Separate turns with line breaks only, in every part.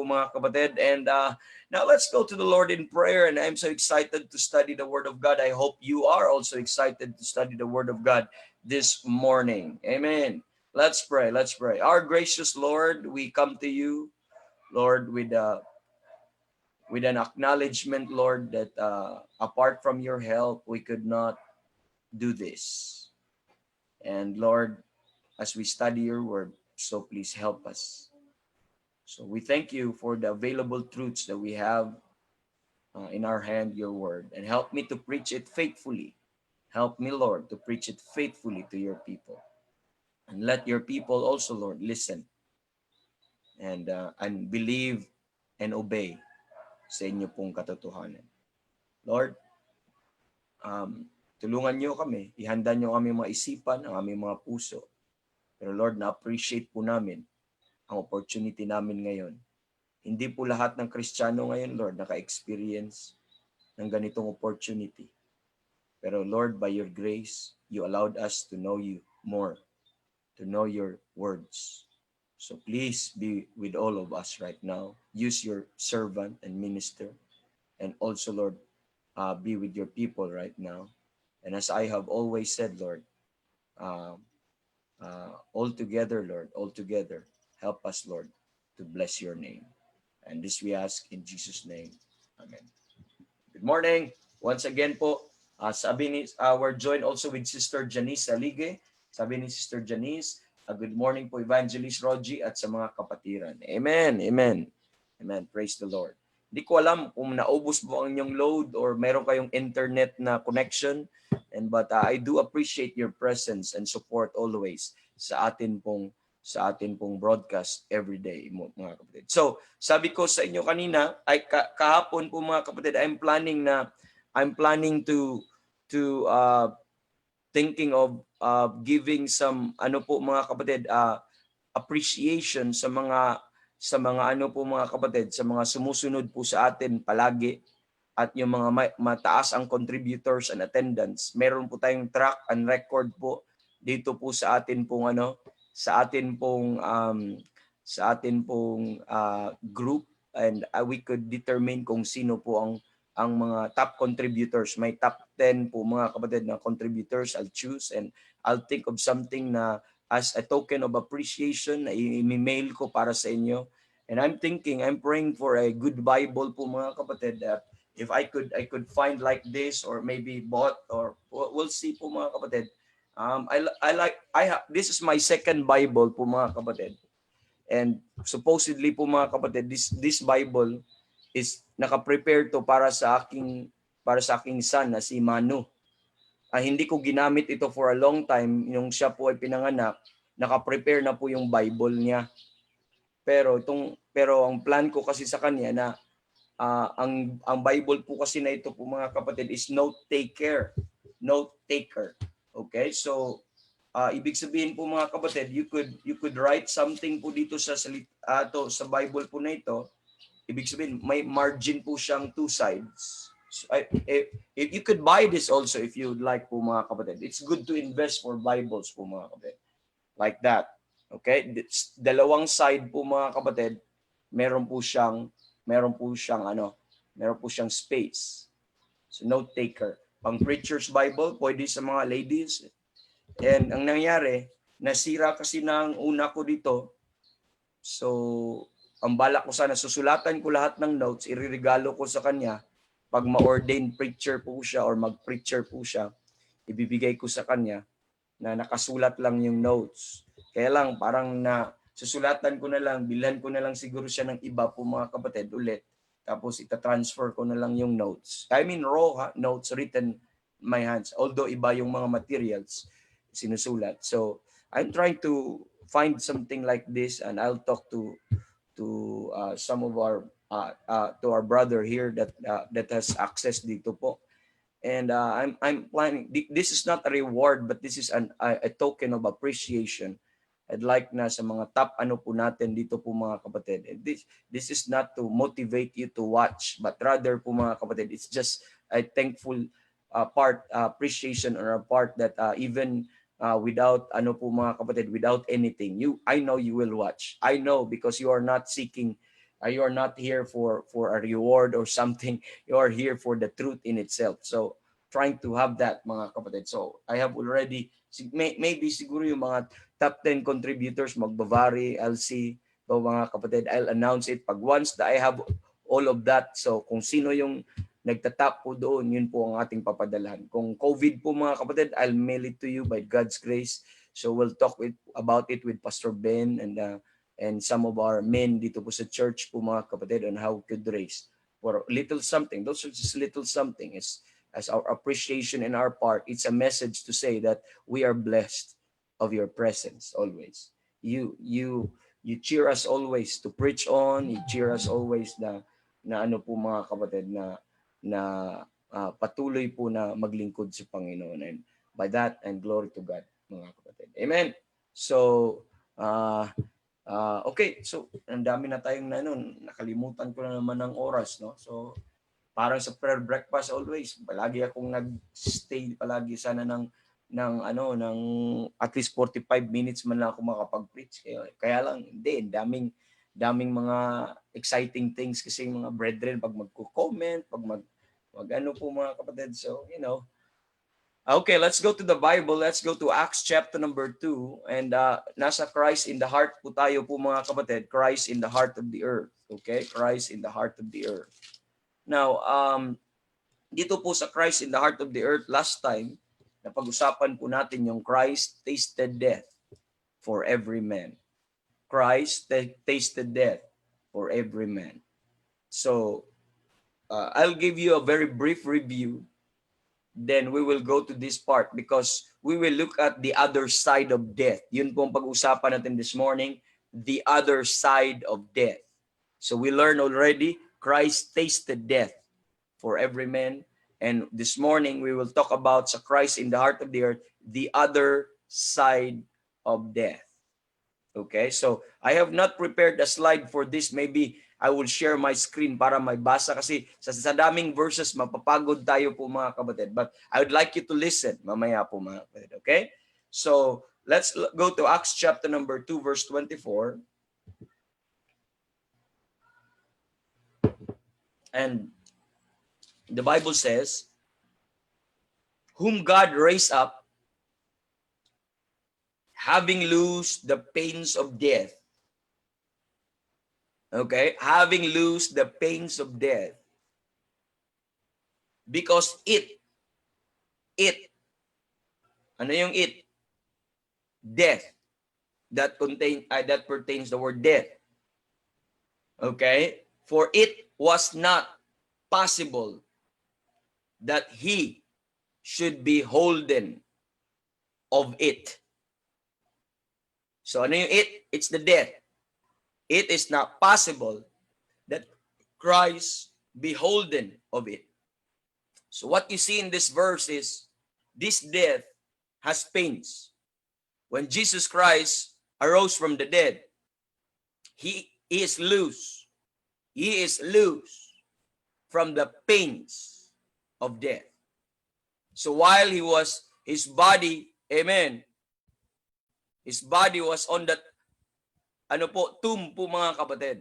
mga kapatid. And now let's go to the Lord in prayer. And I'm so excited to study the Word of God. I hope you are also excited to study the Word of God this morning. Amen. Let's pray. Let's pray. Our gracious Lord, we come to you, Lord, with an acknowledgement, Lord, that apart from your help, we could not do this. And Lord, as we study your Word, so please help us. So we thank you for the available truths that we have in our hand, your Word. And help me to preach it faithfully. Help me, Lord, to preach it faithfully to your people. And let your people also, Lord, listen and believe and obey sa inyo pong katotohanan. Lord, tulungan nyo kami, ihanda nyo kami mga isipan, ang aming mga puso. Pero Lord, na-appreciate po namin ang opportunity namin ngayon. Hindi po lahat ng Kristiyano ngayon, Lord, naka-experience ng ganitong opportunity. Pero Lord, by your grace, you allowed us to know you more, to know your words. So please be with all of us right now. Use your servant and minister. And also, Lord, be with your people right now. And as I have always said, Lord, all together, Lord, all together, help us, Lord, to bless your name. And this we ask in Jesus' name. Amen. Good morning. Once again po, we're joined also with Sister Janice Alige. Sabi ni Sister Janice, good morning po Evangelist Rogie at sa mga kapatiran. Amen. Amen. Amen. Praise the Lord. Hindi ko alam kung naubos mo ang inyong load or meron kayong internet na connection. But I do appreciate your presence and support always sa atin pong broadcast every day, mga kapatid. So, sabi ko sa inyo kanina, ay kahapon po mga kapatid, I'm planning to thinking of giving some mga kapatid appreciation sa mga mga kapatid, sa mga sumusunod po sa atin palagi. At yung mga mataas ang contributors and attendance, meron po tayong track and record po dito po sa atin pong group, and we could determine kung sino po ang mga top contributors. May top 10 po mga kapatid na contributors I'll choose, and I'll think of something na as a token of appreciation na i-mail ko para sa inyo. And I'm praying for a good Bible po mga kapatid, that if I could find like this, or maybe bought, or we'll see po mga kapatid. This is my second Bible po mga kapatid. And supposedly po mga kapatid, this Bible is naka-prepare to para sa aking son na si Manu. Hindi ko ginamit ito for a long time. Yung siya po ay pinanganak, naka-prepare na po yung Bible niya. Pero ang plan ko kasi sa kanya na ang Bible po kasi na ito po mga kapatid is note taker. Okay? So ibig sabihin po mga kapatid, you could write something po dito sa Bible po na ito. Ibig sabihin may margin po siyang two sides. So, if you could buy this also if you would like po mga kapatid. It's good to invest for Bibles po mga kapatid. Like that. Okay? Dalawang side po mga kapatid, meron po siyang space. So note taker. Pang preacher's Bible, pwede sa mga ladies. And ang nangyari, nasira kasi ng una ko dito. So ang balak ko sana, susulatan ko lahat ng notes, iririgalo ko sa kanya. Pag ma-ordained preacher po siya or mag-preacher po siya, ibibigay ko sa kanya na nakasulat lang yung notes. Kaya lang parang susulatan ko na lang, bilhan ko na lang siguro siya ng iba po mga kapatid ulit. Tapos ita-transfer ko na lang yung notes. I mean raw notes written in my hands. Although iba yung mga materials sinusulat. So I'm trying to find something like this, and I'll talk to some of our brother here that has access dito po. And I'm planning. This is not a reward, but this is a token of appreciation. I'd like na sa mga top po natin dito po mga kapatid. And this is not to motivate you to watch, but rather po mga kapatid, it's just a thankful appreciation on our part that even without po mga kapatid, without anything, I know you will watch. I know because you are not seeking You are not here for a reward or something. You are here for the truth in itself. So, trying to have that, mga kapatid. So, I have already, maybe siguro yung mga top 10 contributors, magbavari, I'll see, so, mga kapatid, I'll announce it pag once that I have all of that. So, kung sino yung nagtatap po doon, yun po ang ating papadalhan. Kung COVID po, mga kapatid, I'll mail it to you by God's grace. So, we'll talk about it with Pastor Ben and some of our men dito po sa church po, mga kapatid, on how we could raise for little something. Those are just little something. It's as our appreciation in our part. It's a message to say that we are blessed of your presence always. You cheer us always to preach on. You cheer us always na ano po, mga kapatid, na patuloy po na maglingkod sa Panginoon. And by that, and glory to God, mga kapatid. Amen. So, okay, so ang dami na tayong nakalimutan ko na naman ng oras, no? So parang sa prayer breakfast always, palagi akong nag-stay palagi sana ng at least 45 minutes man lang ako makapag-preach. Kaya lang hindi, daming mga exciting things kasi mga brethren pag magko-comment, pag mag ano po, mga kapatid. So, okay, let's go to the Bible. Let's go to Acts chapter number 2. And nasa Christ in the heart po tayo po, mga kapatid. Christ in the heart of the earth. Okay? Christ in the heart of the earth. Now, dito po sa Christ in the heart of the earth, last time, napag-usapan po natin yung Christ tasted death for every man. Christ tasted death for every man. So, I'll give you a very brief review. Then we will go to this part because we will look at the other side of death. Yun po ang pag-usapan natin this morning, the other side of death. So we learned already, Christ tasted death for every man. And this morning, we will talk about sa Christ in the heart of the earth, the other side of death. Okay, so I have not prepared a slide for this. Maybe I will share my screen para may basa kasi sa daming verses, mapapagod tayo po, mga kapatid. But I would like you to listen mamaya po, mga kapatid. Okay? So, let's go to Acts chapter number 2, verse 24. And the Bible says, whom God raised up, having loosed the pains of death. Okay? Having loosed the pains of death. Because it, ano yung it? Death. That pertains the word death. Okay? For it was not possible that he should be holden of it. So ano yung it? It's the death. It is not possible that Christ be holden of it. So what you see in this verse is this death has pains. When Jesus Christ arose from the dead, he is loose. He is loose from the pains of death. So while his body, amen, his body was on that tomb po, mga kapatid,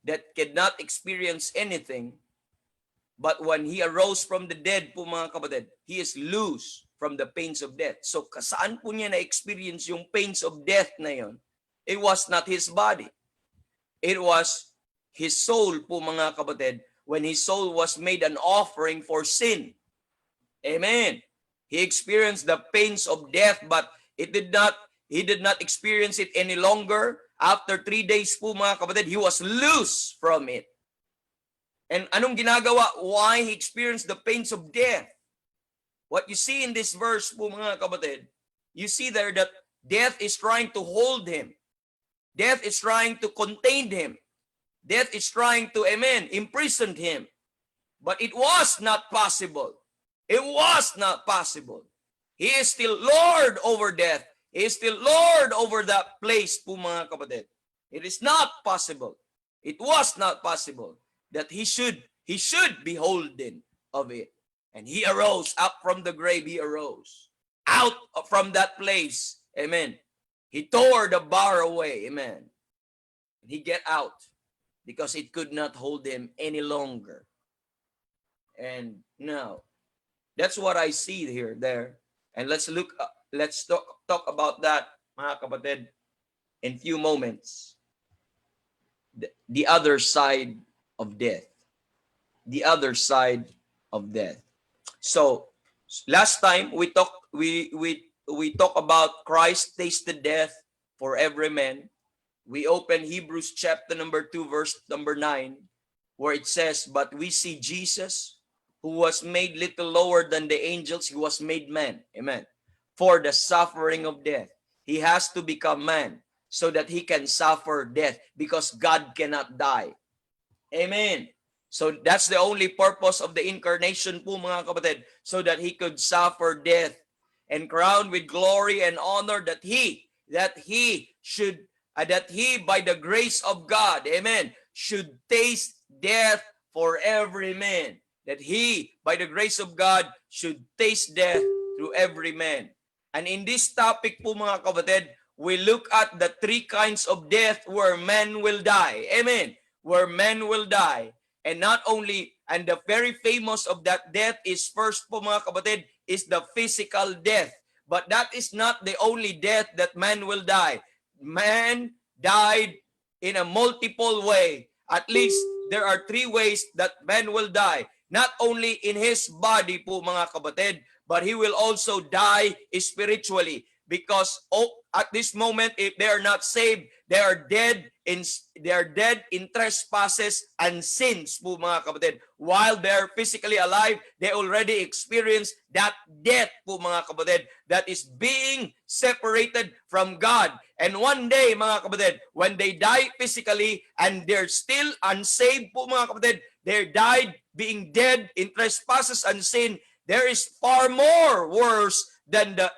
that cannot experience anything. But when he arose from the dead po, mga kapatid, he is loose from the pains of death. So saan po niya na-experience yung pains of death na yon? It was not his body. It was his soul po, mga kapatid, when his soul was made an offering for sin. Amen. He experienced the pains of death, but he did not experience it any longer. After 3 days po, mga kapatid, he was loose from it. And anong ginagawa? Why he experienced the pains of death? What you see in this verse po, mga kapatid, you see there that death is trying to hold him. Death is trying to contain him. Death is trying to, amen, imprison him. But it was not possible. It was not possible. He is still Lord over death. He is still Lord over that place po, mga kapatid. It is not possible. It was not possible that he should be holden of it. And he arose up from the grave. He arose out from that place. Amen. He tore the bar away. Amen. And he get out. because it could not hold him any longer. And now, that's what I see here, there. And let's talk about that, mga kapatid, in few moments. The other side of death. The other side of death. So, last time we talk about Christ tasted death for every man. We open Hebrews chapter number 2, verse number 9, where it says, but we see Jesus, who was made little lower than the angels, he was made man. Amen. For the suffering of death. He has to become man so that he can suffer death, because God cannot die. Amen. So that's the only purpose of the incarnation po, mga kapatid, so that he could suffer death and crowned with glory and honor, that he by the grace of God, amen, should taste death for every man. That he, by the grace of God, should taste death through every man. And in this topic po, mga kapatid, we look at the three kinds of death where men will die. Amen. Where men will die. And not only, and the very famous of that death is, first po, mga kapatid, is the physical death. But that is not the only death that man will die. Man died in a multiple way. At least there are three ways that man will die. Not only in his body po, mga kapatid, but he will also die spiritually. Because at this moment, if they are not saved, they are dead in trespasses and sins po, mga kapatid. While they are physically alive, they already experience that death po, mga kapatid, that is being separated from God. And one day, mga kapatid, when they die physically and they're still unsaved po, mga kapatid, they died being dead in trespasses and sin, there is far more worse than the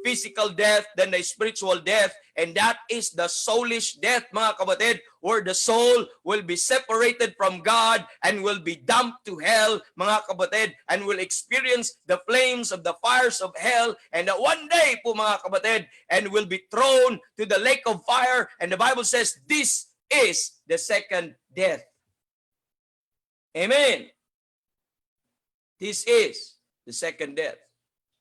physical death, than the spiritual death, and that is the soulish death, mga kapatid, where the soul will be separated from God and will be dumped to hell, mga kapatid, and will experience the flames of the fires of hell, and that one day po, mga kapatid, and will be thrown to the lake of fire. And the Bible says this is the second death. Amen. This is the second death.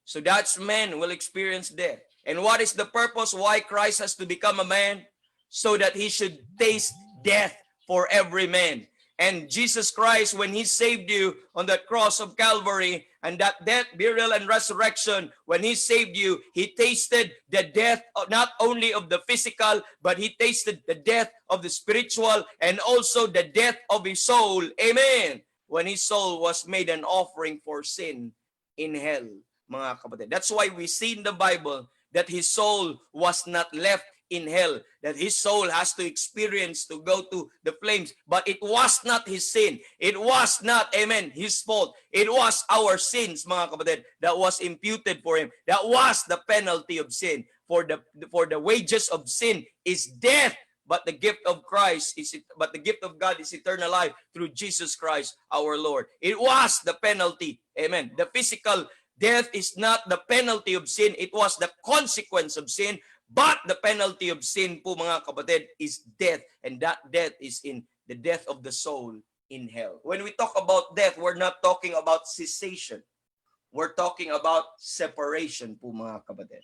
So that's men will experience death. And what is the purpose why Christ has to become a man? So that he should taste death for every man. And Jesus Christ, when he saved you on that cross of Calvary, and that death, burial, and resurrection, when he saved you, he tasted the death not only of the physical, but he tasted the death of the spiritual, and also the death of his soul. Amen. When his soul was made an offering for sin in hell, mga kapatid. That's why we see in the Bible that his soul was not left in hell, that his soul has to experience to go to the flames. But it was not his sin. It was not, amen, his fault. It was our sins, mga kapatid, that was imputed for him. That was the penalty of sin. For the wages of sin is death. But the gift of the gift of God is eternal life through Jesus Christ our Lord. It was the penalty. Amen. The physical death is not the penalty of sin. It was the consequence of sin. But the penalty of sin po, mga kapatid, is death. And that death is in the death of the soul in hell. When we talk about death, we're not talking about cessation. We're talking about separation po, mga kapatid.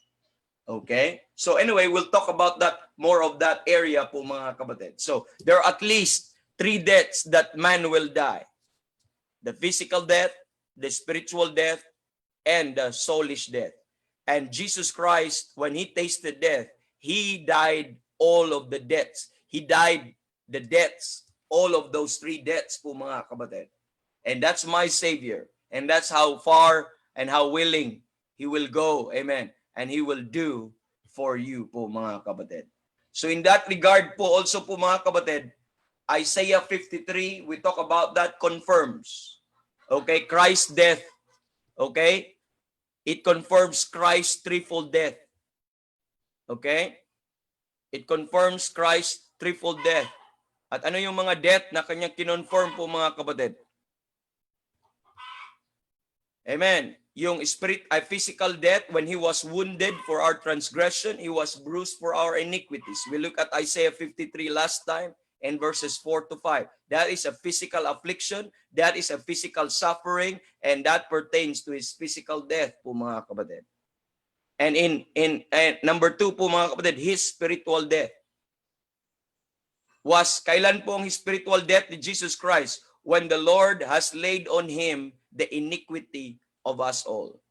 Okay? So anyway, we'll talk about that, more of that area po, mga kapatid. So there are at least three deaths that man will die. The physical death, the spiritual death, and the soulish death. And Jesus Christ, when he tasted death, he died all of the deaths. He died the deaths, all of those three deaths po, mga kapatid. And that's my Savior. And that's how far and how willing he will go. Amen. And he will do for you po, mga kapatid. So in that regard po, also po, mga kapatid, Isaiah 53, we talk about that, confirms. Okay, Christ's death. Okay? It confirms Christ's threefold death. Okay? It confirms Christ's threefold death. At ano yung mga death na kanyang kinonfirm po, mga kapatid? Amen. Yung physical death, when he was wounded for our transgression, he was bruised for our iniquities. We look at Isaiah 53 last time, in verses 4 to 5. That is a physical affliction, that is a physical suffering, and that pertains to his physical death po mga kapatid. And in number 2 po mga kapatid, his spiritual death. Kailan po ang spiritual death ni Jesus Christ? When the Lord has laid on him the iniquity of us all.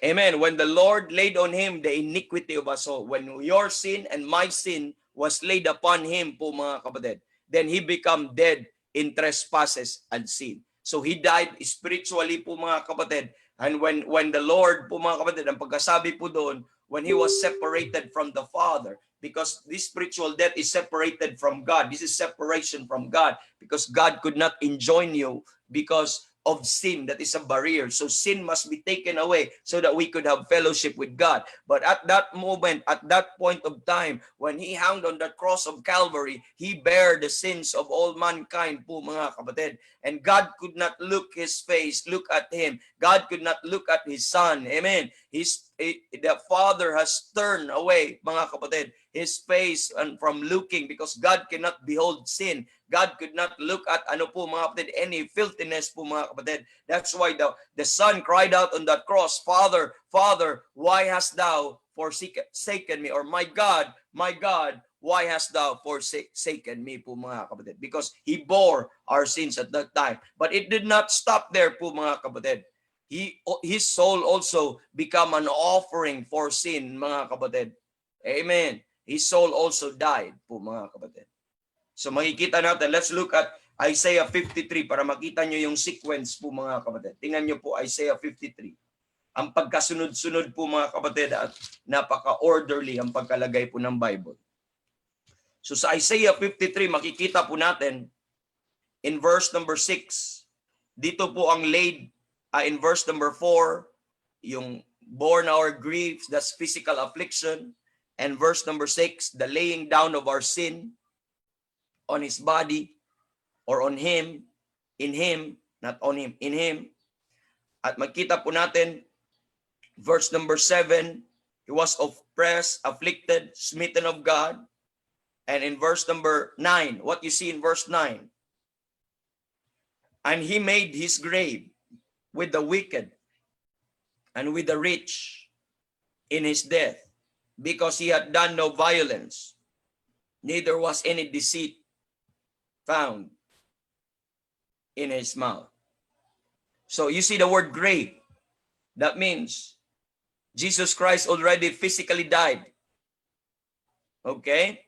Amen. When the Lord laid on him the iniquity of us all. When your sin and my sin was laid upon him po mga kapatid, then he become dead in trespasses and sin. So he died spiritually po mga kapatid. And when the Lord po mga kapatid, ang pagkasabi po doon, when he was separated from the Father, because this spiritual death is separated from God. This is separation from God because God could not enjoin you because of sin. That is a barrier. So sin must be taken away so that we could have fellowship with God. But at that moment, at that point of time, when he hung on the cross of Calvary, he bare the sins of all mankind po mga kapatid. And God could not look at him. God could not look at his son. Amen. The Father has turned away, mga kapatid, his face from looking because God cannot behold sin. God could not look at mga kapatid, any filthiness po mga kapatid. That's why the son cried out on that cross, Father, Father, why hast thou forsaken me? Or my God, why hast thou forsaken me po mga kapatid? Because he bore our sins at that time. But it did not stop there po mga kapatid. His soul also become an offering for sin, mga kapatid. Amen. His soul also died po mga kapatid. So makikita natin, let's look at Isaiah 53 para makita nyo yung sequence po mga kapatid. Tingnan nyo po Isaiah 53. Ang pagkasunod-sunod po mga kapatid at napaka-orderly ang pagkalagay po ng Bible. So sa Isaiah 53, makikita po natin in verse number 6, dito po ang laid in verse number 4, yung borne our griefs, that's physical affliction. And verse number 6, the laying down of our sin on his body or on him, in him, not on him, in him. At makita po natin, verse number 7, he was oppressed, afflicted, smitten of God. And in verse number 9, what you see in verse 9, and he made his grave with the wicked and with the rich in his death, because he had done no violence, neither was any deceit found in his mouth. So you see the word grave. That means Jesus Christ already physically died. Okay?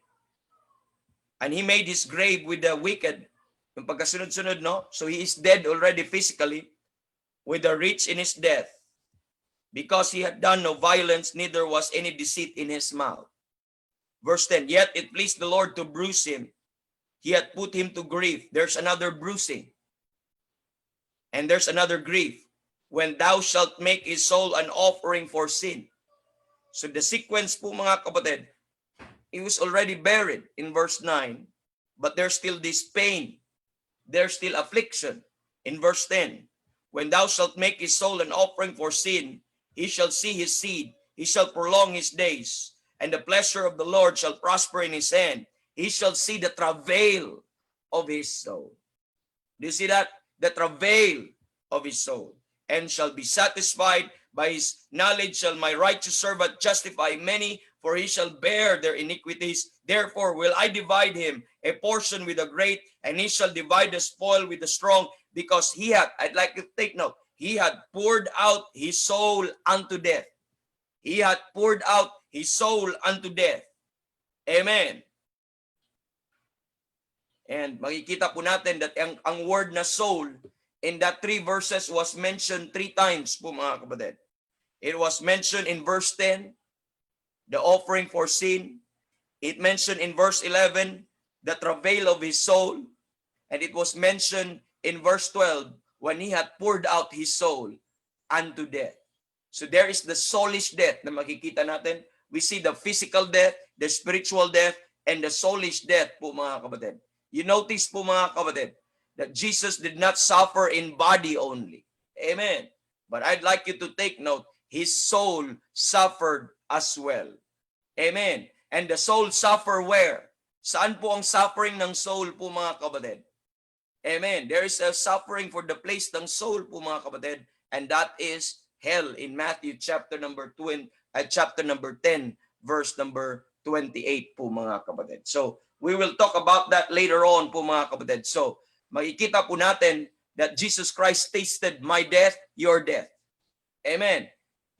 And he made his grave with the wicked. Yung pagkasunod-sunod, no? So he is dead already physically, with the rich in his death, because he had done no violence, neither was any deceit in his mouth. Verse 10, yet it pleased the Lord to bruise him. He had put him to grief. There's another bruising. And there's another grief. When thou shalt make his soul an offering for sin. So the sequence po mga kapatid, he was already buried in verse 9, but there's still this pain. There's still affliction in verse 10. When thou shalt make his soul an offering for sin, he shall see his seed, he shall prolong his days, and the pleasure of the Lord shall prosper in his hand. He shall see the travail of his soul. Do you see that? The travail of his soul. And shall be satisfied. By his knowledge shall my righteous servant justify many, for he shall bear their iniquities. Therefore will I divide him a portion with the great, and he shall divide the spoil with the strong, because he had, I'd like to take note, he had poured out his soul unto death. He had poured out his soul unto death. Amen. And makikita po natin that ang word na soul in that 3 verses was mentioned 3 times po mga kapatid. It was mentioned in verse 10, the offering for sin. It mentioned in verse 11, the travail of his soul. And it was mentioned in verse 12, when he had poured out his soul unto death. So there is the soulish death na makikita natin. We see the physical death, the spiritual death, and the soulish death po mga kapatid. You notice po mga kapatid, that Jesus did not suffer in body only. Amen. But I'd like you to take note, his soul suffered as well. Amen. And the soul suffer where? Saan po ang suffering ng soul po mga kapatid? Amen. There is a suffering for the place ng soul po mga kapatid, and that is hell in Matthew chapter number 10, verse number 28 po mga kapatid. So, we will talk about that later on po mga kapatid. So, makikita po natin that Jesus Christ tasted my death, your death. Amen.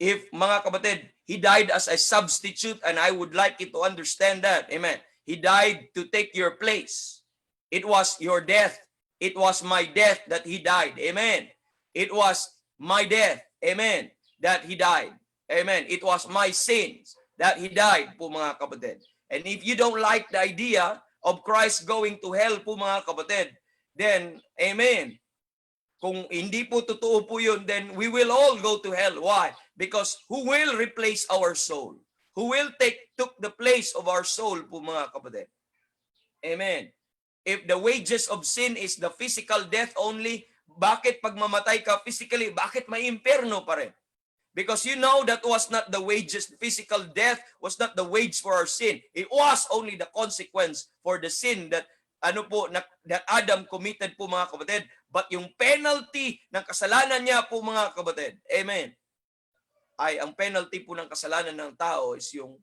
If mga kapatid, He died as a substitute, and I would like you to understand that. Amen. He died to take your place. It was your death. It was my death that He died. Amen. It was my death. Amen. That He died. Amen. It was my sins that He died po mga kapatid. And if you don't like the idea of Christ going to hell po mga kapatid, then, amen, kung hindi po totoo po yun, then we will all go to hell. Why? Because who will replace our soul? Who will took the place of our soul po mga kapatid? Amen. If the wages of sin is the physical death only, bakit pag mamatay ka physically, bakit may impyerno pa rin? Because you know that was not the wages, physical death was not the wage for our sin. It was only the consequence for the sin that that Adam committed po mga kapatid. But yung penalty ng kasalanan niya po mga kapatid, amen, ay ang penalty po ng kasalanan ng tao is yung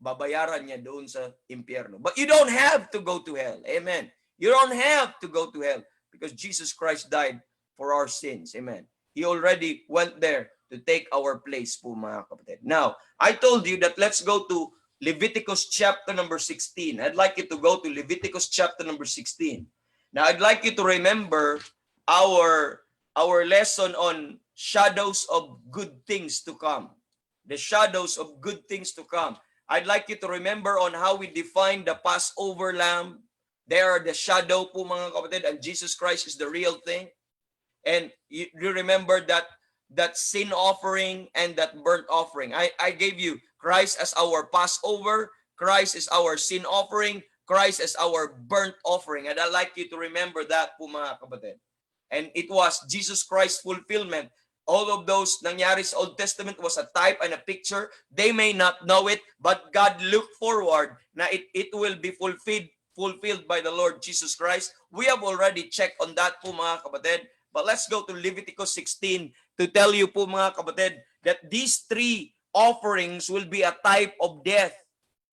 babayaran niya doon sa impyerno. But you don't have to go to hell. Amen. You don't have to go to hell because Jesus Christ died for our sins. Amen. He already went there to take our place po mga kapatid. Now, I told you that let's go to Leviticus chapter number 16. I'd like you to go to Leviticus chapter number 16. Now, I'd like you to remember our lesson on shadows of good things to come. The shadows of good things to come. I'd like you to remember on how we define the Passover lamb. They are the shadow po mga kapatid, and Jesus Christ is the real thing. And you remember that sin offering and that burnt offering. I gave you Christ as our Passover, Christ is our sin offering, Christ is our burnt offering. And I'd like you to remember that po mga kapatid. And it was Jesus Christ's fulfillment. All of those nangyari sa Old Testament was a type and a picture. They may not know it, but God looked forward na it will be fulfilled by the Lord Jesus Christ. We have already checked on that po mga kapatid. But let's go to Leviticus 16 to tell you po mga kapatid that these three offerings will be a type of death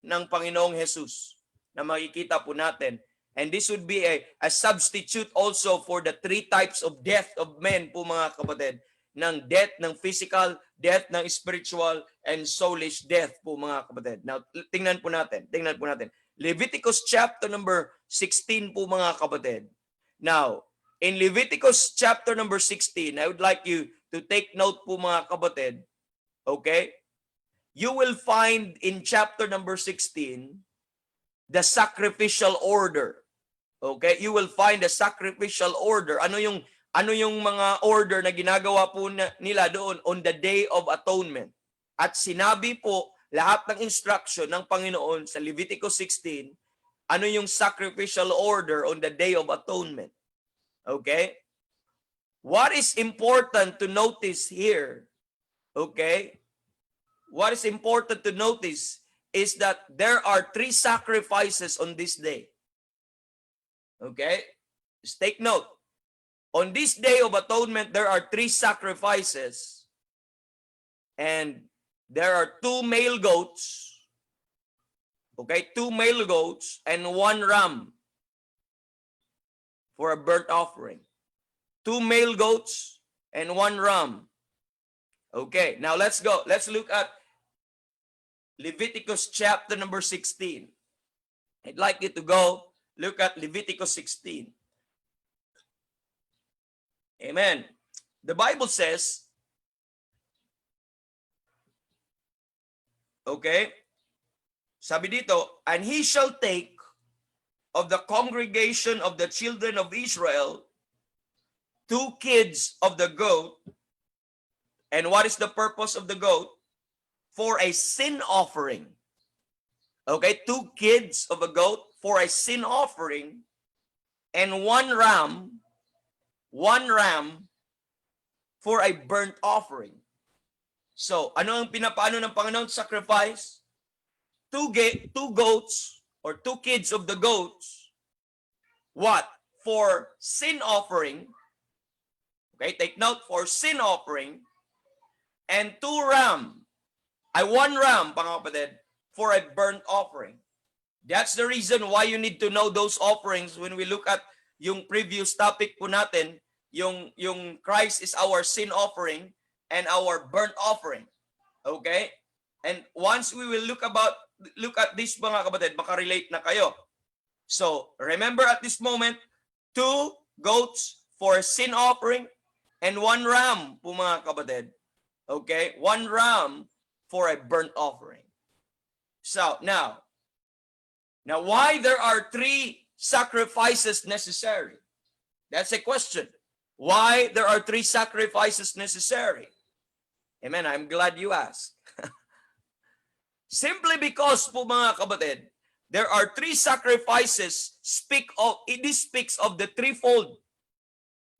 ng Panginoong Jesus na makikita po natin. And this would be a substitute also for the three types of death of men po mga kapatid. Ng death ng physical, death ng spiritual, and soulish death po mga kapatid. Now, tingnan po natin. Leviticus chapter number 16 po mga kapatid. Now, in Leviticus chapter number 16, I would like you to take note po mga kapatid, okay? You will find in chapter number 16 the sacrificial order. Okay? You will find the sacrificial order. Ano yung mga order na ginagawa po nila doon on the Day of Atonement. At sinabi po lahat ng instruction ng Panginoon sa Leviticus 16, ano yung sacrificial order on the Day of Atonement. Okay? What is important to notice here, okay? What is important to notice is that there are three sacrifices on this day. Okay? Just take note. On this Day of Atonement, there are three sacrifices. And there are two male goats. Okay? Two male goats and one ram for a burnt offering. Two male goats and one ram. Okay, now let's go. Let's look at Leviticus chapter number 16. I'd like you to go look at Leviticus 16. Amen. The Bible says, okay, sabi dito, and he shall take of the congregation of the children of Israel 2 kids of the goat. And what is the purpose of the goat? For a sin offering. Okay, 2 kids of a goat for a sin offering, and one ram for a burnt offering. So, ano ang pinapaano ng Panginoon? Sacrifice? 2 goats or 2 kids of the goats, what? For sin offering. Okay, take note, for sin offering, and 1 ram, mga kapatid, for a burnt offering. That's the reason why you need to know those offerings when we look at yung previous topic po natin, yung Christ is our sin offering and our burnt offering. Okay? And once we will look at this mga kapatid, makarelate na kayo. So, remember at this moment, 2 goats for sin offering and 1 ram po mga kapatid. Okay? 1 ram for a burnt offering. So, now why there are 3 sacrifices necessary? That's a question. Why there are 3 sacrifices necessary? Amen. I'm glad you asked. Simply because po mga kapatid, there are 3 sacrifices this speaks of the threefold,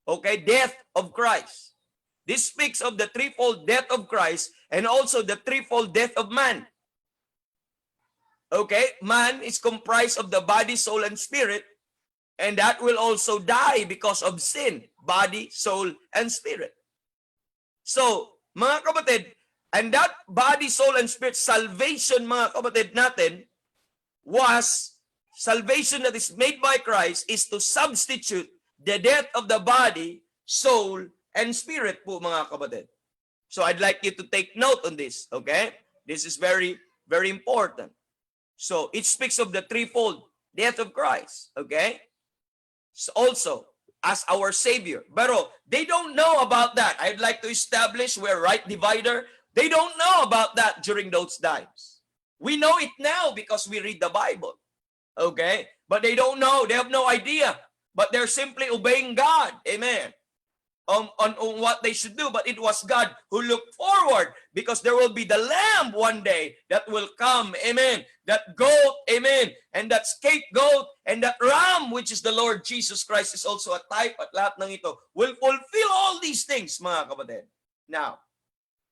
okay, death of Christ. This speaks of the threefold death of Christ and also the threefold death of man. Okay, man is comprised of the body, soul, and spirit, and that will also die because of sin, body, soul, and spirit. So, mga kapatid, and that body, soul, and spirit salvation, mga kapatid natin, was salvation that is made by Christ is to substitute the death of the body, soul, and spirit po mga kapatid. So I'd like you to take note on this, okay? This is very, very important. So it speaks of the threefold death of Christ, okay? So also, as our Savior. Pero they don't know about that. I'd like to establish we're right divider. They don't know about that during those times. We know it now because we read the Bible. Okay? But they don't know. They have no idea. But they're simply obeying God. Amen. On what they should do. But it was God who looked forward because there will be the lamb one day that will come. Amen. That goat. Amen. And that scapegoat and that ram, which is the Lord Jesus Christ, is also a type at lahat ng ito will fulfill all these things, mga kapatid. Now,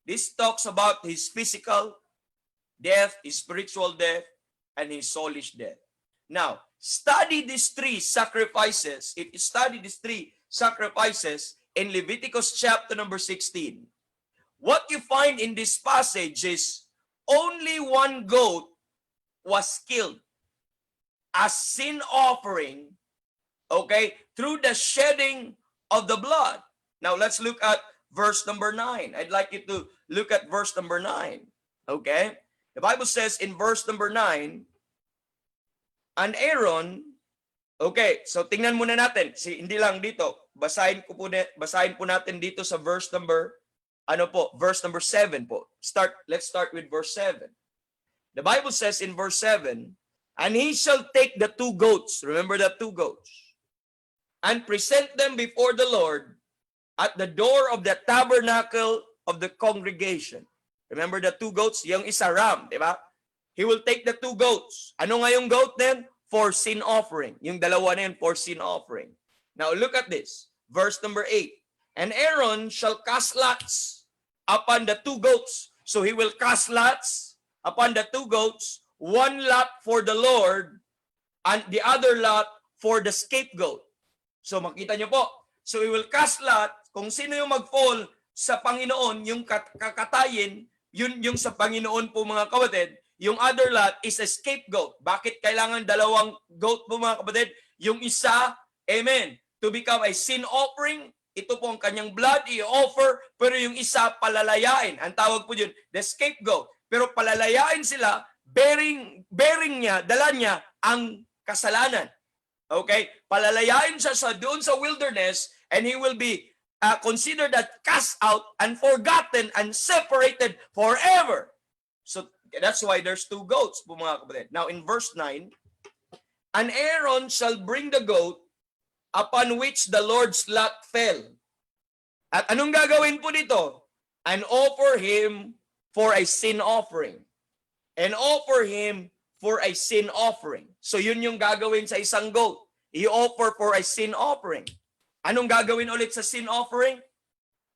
this talks about his physical death, his spiritual death, and his soulish death. Now, study these 3 sacrifices. If you study these 3 sacrifices in Leviticus chapter number 16, what you find in this passage is only 1 goat was killed as sin offering, okay, through the shedding of the blood. Now, let's look at verse number 9. I'd like you to look at verse number 9, okay? The Bible says in verse number 9, and Aaron, okay, so tingnan muna natin, hindi lang dito, basahin po natin dito sa verse number, verse number 7 po. Let's start with verse 7. The Bible says in verse 7, and he shall take the 2 goats, remember the 2 goats, and present them before the Lord at the door of the tabernacle of the congregation. Remember the 2 goats? Yung isa ram, di ba? He will take the 2 goats. Ano nga yung goat then? For sin offering. Yung dalawa na yun, for sin offering. Now look at this. Verse number 8. And Aaron shall cast lots upon the 2 goats. So he will cast lots upon the 2 goats, 1 lot for the Lord, and the other lot for the scapegoat. So makita nyo po. So he will cast lot, kung sino yung mag-fall sa Panginoon, yung kakatayin, yun yung sa Panginoon po mga kapatid. Yung other lot is a scapegoat. Bakit kailangan 2 goat po mga kapatid? Yung isa, amen, to become a sin offering, ito po ang kanyang blood, i-offer, pero yung isa palalayain. Ang tawag po yun, the scapegoat. Pero palalayain sila, bearing niya, dala niya ang kasalanan. Okay? Palalayain siya doon sa wilderness, and he will be considered that cast out and forgotten and separated forever. So that's why there's 2 goats po mga kapatid. Now in verse 9, and Aaron shall bring the goat upon which the Lord's lot fell. At anong gagawin po dito? And offer him for a sin offering. And offer him for a sin offering. So yun yung gagawin sa isang goat. I-offer for a sin offering. Anong gagawin ulit sa sin offering?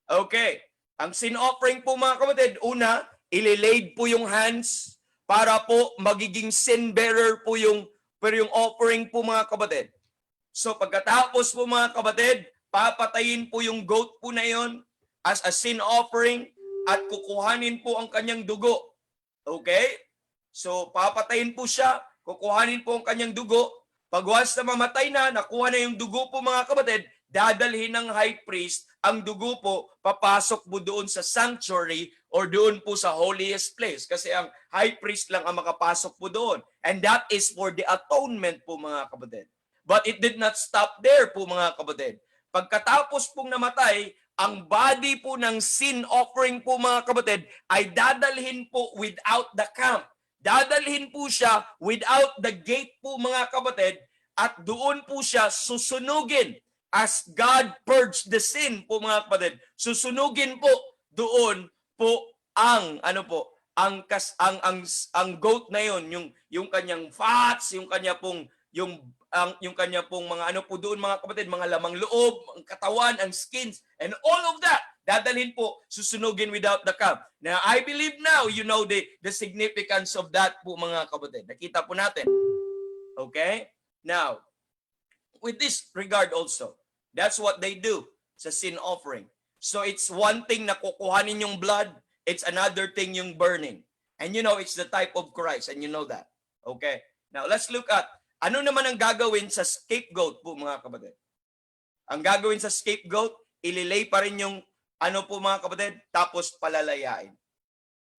Okay. Ang sin offering po mga kapatid, una, ililaid po yung hands para po magiging sin bearer po yung Pero yung offering po mga kapatid, so pagkatapos po mga kapatid, papatayin po yung goat po na yon as a sin offering at kukuhanin po ang kanyang dugo. Okay? So papatayin po siya, kukuhanin po ang kanyang dugo. Pag once na mamatay na, nakuha na yung dugo po mga kapatid, dadalhin ng high priest ang dugo po, papasok po doon sa sanctuary or doon po sa holiest place. Kasi ang high priest lang ang makapasok po doon. And that is for the atonement po mga kapatid. But it did not stop there po mga kapatid. Pagkatapos pong namatay, ang body po ng sin offering po mga kapatid ay dadalhin po without the camp. Dadalhin po siya without the gate po mga kapatid at doon po siya susunugin as God purged the sin po mga kapatid. Susunugin po doon po ang ang goat na yon, yung kanyang fats, yung kanya pong mga po doon mga kapatid, mga lamang loob, ang katawan, ang skins, and all of that, dadalhin po, susunugin without the camp. Now, I believe now, you know the significance of that po mga kapatid. Nakita po natin. Okay? Now, with this regard also, that's what they do sa sin offering. So, it's one thing na kukuhanin yung blood, it's another thing yung burning. And you know, it's the type of Christ, and you know that. Okay? Now, let's look at ano naman ang gagawin sa scapegoat po mga kapatid? Ang gagawin sa scapegoat, ililay pa rin yung po mga kapatid, tapos palalayain.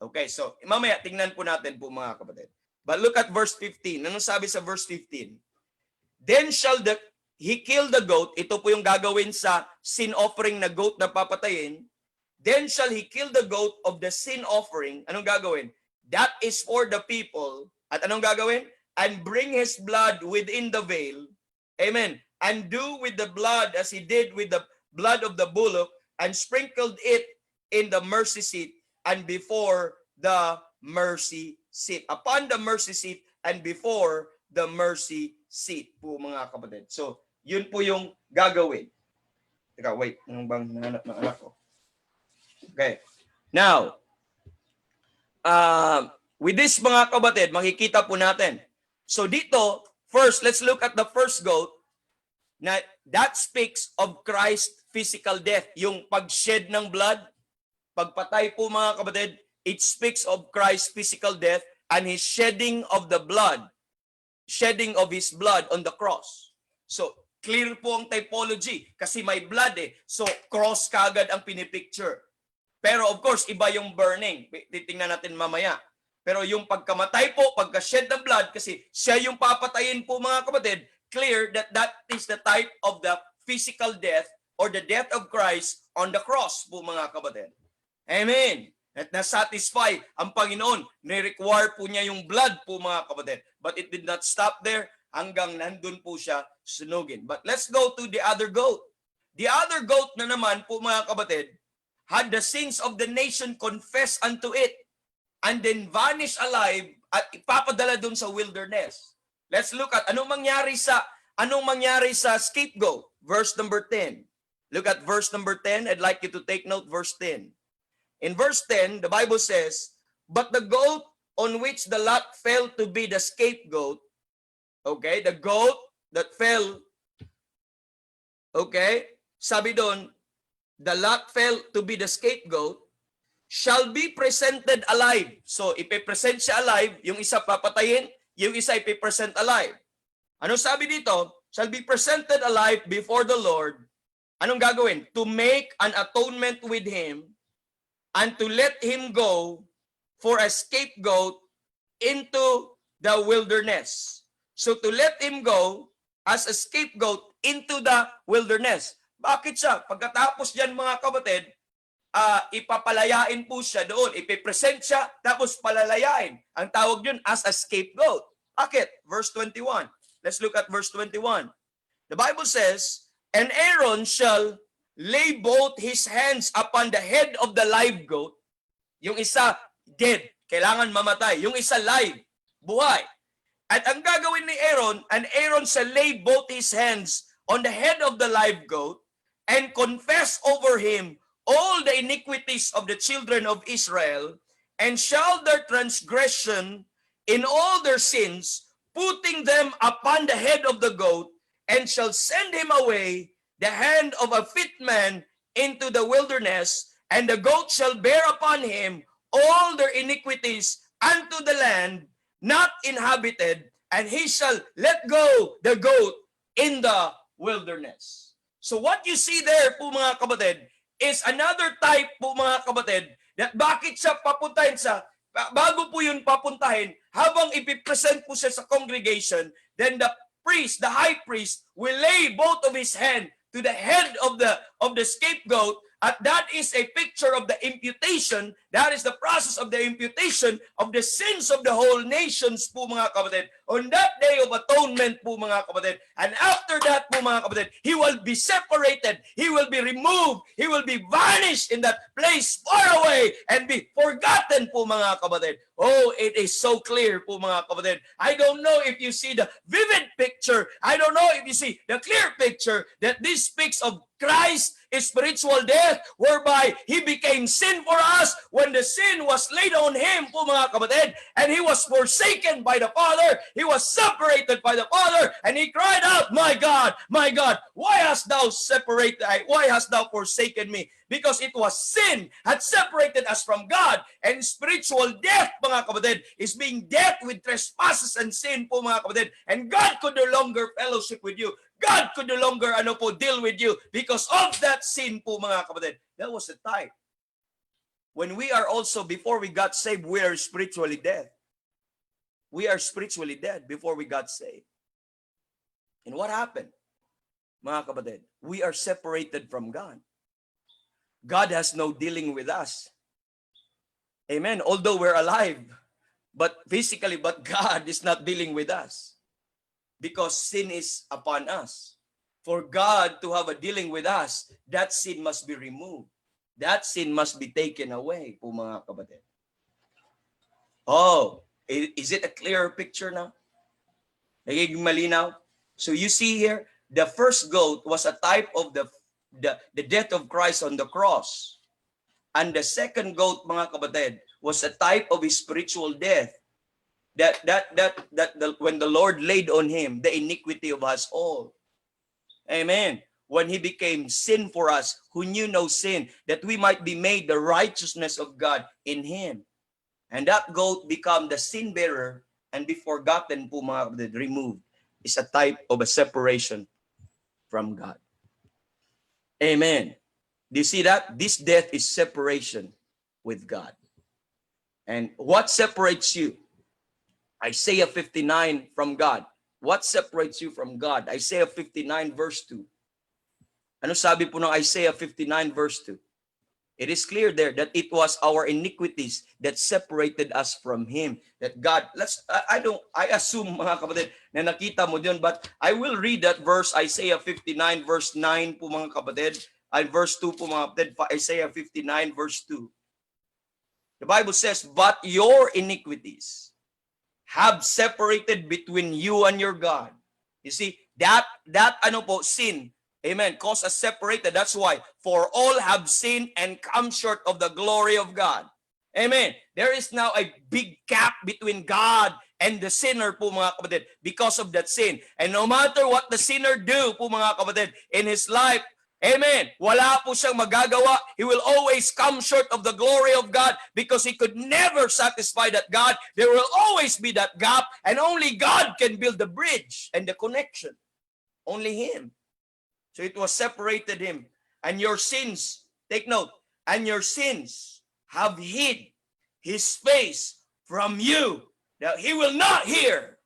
Okay, so mamaya tingnan po natin po mga kapatid. But look at verse 15. Anong sabi sa verse 15? Then shall he kill the goat. Ito po yung gagawin sa sin offering na goat na papatayin. Then shall he kill the goat of the sin offering. Anong gagawin? That is for the people. At anong gagawin? And bring his blood within the veil, amen, and do with the blood as he did with the blood of the bullock, and sprinkled it in the mercy seat, and before the mercy seat. Upon the mercy seat, and before the mercy seat po mga kapatid. So, yun po yung gagawin. Teka, wait. Anong bang nahanap ng anak ko? Okay. Now, with this mga kapatid, makikita po natin. So dito, first, let's look at the first goat na that speaks of Christ's physical death. Yung pag-shed ng blood, pagpatay po mga kapatid, it speaks of Christ's physical death and his shedding of the blood, shedding of his blood on the cross. So, clear po ang typology kasi may blood eh. So, cross kagad ang pinipicture. Pero of course, iba yung burning. Titingnan natin mamaya. Pero yung pagkamatay po, pagka-shed ng blood, kasi siya yung papatayin po mga kapatid, clear that that is the type of the physical death or the death of Christ on the cross po mga kapatid. Amen. At na-satisfy ang Panginoon, ni-require po niya yung blood po mga kapatid. But it did not stop there hanggang nandun po siya sunugin. But let's go to the other goat. The other goat na naman po mga kapatid, had the sins of the nation confessed unto it, and then vanish alive at ipapadala dun sa wilderness. Let's look at anong mangyari sa scapegoat. Verse number 10. Look at verse number 10. I'd like you to take note verse 10. In verse 10, the Bible says, but the goat on which the lot fell to be the scapegoat, okay, the goat that fell, okay, sabi doon, the lot fell to be the scapegoat, shall be presented alive. So, ipipresent siya alive, yung isa papatayin, yung isa ipipresent alive. Ano sabi dito? Shall be presented alive before the Lord. Anong gagawin? To make an atonement with him and to let him go for a scapegoat into the wilderness. So, to let him go as a scapegoat into the wilderness. Bakit siya? Pagkatapos dyan mga kapatid, ipapalayain po siya doon. Ipipresent siya, tapos palalayain. Ang tawag yun as a scapegoat. Bakit? Verse 21. Let's look at verse 21. The Bible says, and Aaron shall lay both his hands upon the head of the live goat. Yung isa, dead. Kailangan mamatay. Yung isa, live. Buhay. At ang gagawin ni Aaron, and Aaron shall lay both his hands on the head of the live goat and confess over him all the iniquities of the children of Israel, and shall their transgression in all their sins putting them upon the head of the goat, and shall send him away the hand of a fit man into the wilderness, and the goat shall bear upon him all their iniquities unto the land not inhabited, and he shall let go the goat in the wilderness. So what you see there po mga kapatid is another type po mga kapatid that bakit siya papuntahin sa, bago po yun papuntahin, habang ipipresent po siya sa congregation, then the priest, the high priest, will lay both of his hand to the head of the scapegoat, at that is a picture of the imputation. That is the process of the imputation of the sins of the whole nations po mga kapatid. On that day of atonement po mga kapatid. And after that po mga kapatid, he will be separated. He will be removed. He will be vanished in that place far away and be forgotten po mga kapatid. Oh, it is so clear po mga kapatid. I don't know if you see the vivid picture. I don't know if you see the clear picture that this speaks of Christ is spiritual death, whereby he became sin for us when the sin was laid on him po mga kapatid, and he was forsaken by the Father, he was separated by the Father, and he cried out, my God, why hast thou forsaken me? Because it was sin had separated us from God, and spiritual death mga kapatid is being death with trespasses and sin po mga kapatid, and God could no longer fellowship with you. God could no longer deal with you because of that sin po mga kapatid. That was the time when we are also, before we got saved, we are spiritually dead. We are spiritually dead before we got saved. And what happened, mga kapatid? We are separated from God. God has no dealing with us. Amen. Although we're alive, but physically, but God is not dealing with us. Because sin is upon us. For God to have a dealing with us, that sin must be removed. That sin must be taken away, po mga kapatid. Oh, is it a clearer picture now? Nagiging malinaw? So you see here, the first goat was a type of the death of Christ on the cross. And the second goat, mga kapatid, was a type of his spiritual death. When the Lord laid on him the iniquity of us all. Amen. When he became sin for us, who knew no sin, that we might be made the righteousness of God in him. And that goat become the sin bearer and be forgotten po mga kapatid, removed. Is a type of a separation from God. Amen. Do you see that? This death is separation with God. And what separates you? Isaiah 59 from God. What separates you from God? Isaiah 59 verse 2. Ano sabi po ng Isaiah 59 verse 2? It is clear there that it was our iniquities that separated us from Him. That God, I assume mga kapatid na nakita mo diyon, but I will read that verse, Isaiah 59 verse 9 po mga kapatid. And verse 2 po mga kapatid, Isaiah 59 verse 2. The Bible says, but your iniquities have separated between you and your God. You see, that sin, amen, cause us separated. That's why, for all have sinned and come short of the glory of God. Amen. There is now a big gap between God and the sinner po mga kapatid because of that sin. And no matter what the sinner do po mga kapatid in his life, amen, wala po siyang magagawa. He will always come short of the glory of God because he could never satisfy that God. There will always be that gap, and only God can build the bridge and the connection. Only Him. So it was separated Him. And your sins, take note, and your sins have hid His face from you, that He will not hear.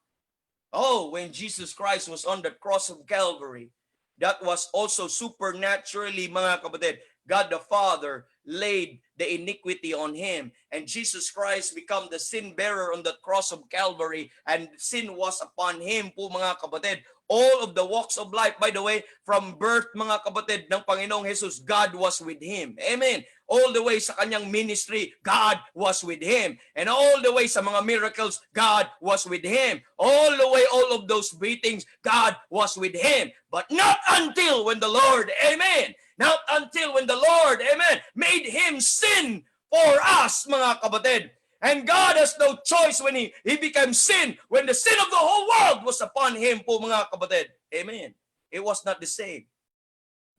Oh, when Jesus Christ was on the cross of Calvary, that was also supernaturally, mga kapatid, God the Father laid the iniquity on Him. And Jesus Christ became the sin bearer on the cross of Calvary. And sin was upon Him po mga kapatid. All of the walks of life, by the way, from birth mga kapatid ng Panginoong Jesus, God was with Him. Amen. All the way sa kanyang ministry, God was with Him. And all the way sa mga miracles, God was with Him. All the way, all of those beatings, God was with Him. But not until when the Lord, amen, not until when the Lord, amen, made Him sin for us, mga kapatid. And God has no choice when He became sin, when the sin of the whole world was upon Him po mga kapatid. Amen. It was not the same.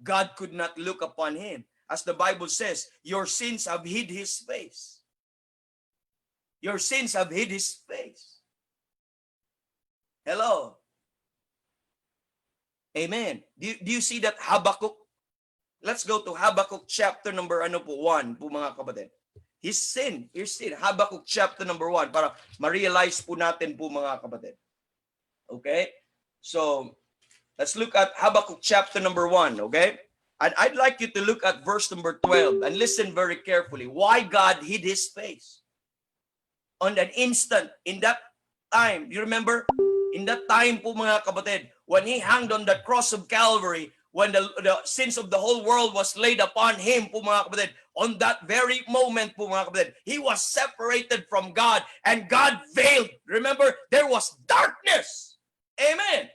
God could not look upon him. As the Bible says, your sins have hid His face. Your sins have hid His face. Hello. Amen. Do you see that Habakkuk? Let's go to Habakkuk chapter number 1 po mga kapatid. His sin. Habakkuk chapter number 1 para ma-realize po natin po mga kapatid. Okay? So, let's look at Habakkuk chapter number 1, okay? And I'd like you to look at verse number 12 and listen very carefully. Why God hid His face? On that instant, in that time, you remember? In that time po mga kapatid, when He hanged on the cross of Calvary, when the sins of the whole world was laid upon Him po mga kapatid, on that very moment po mga kapatid, He was separated from God and God veiled. Remember, there was darkness. Amen.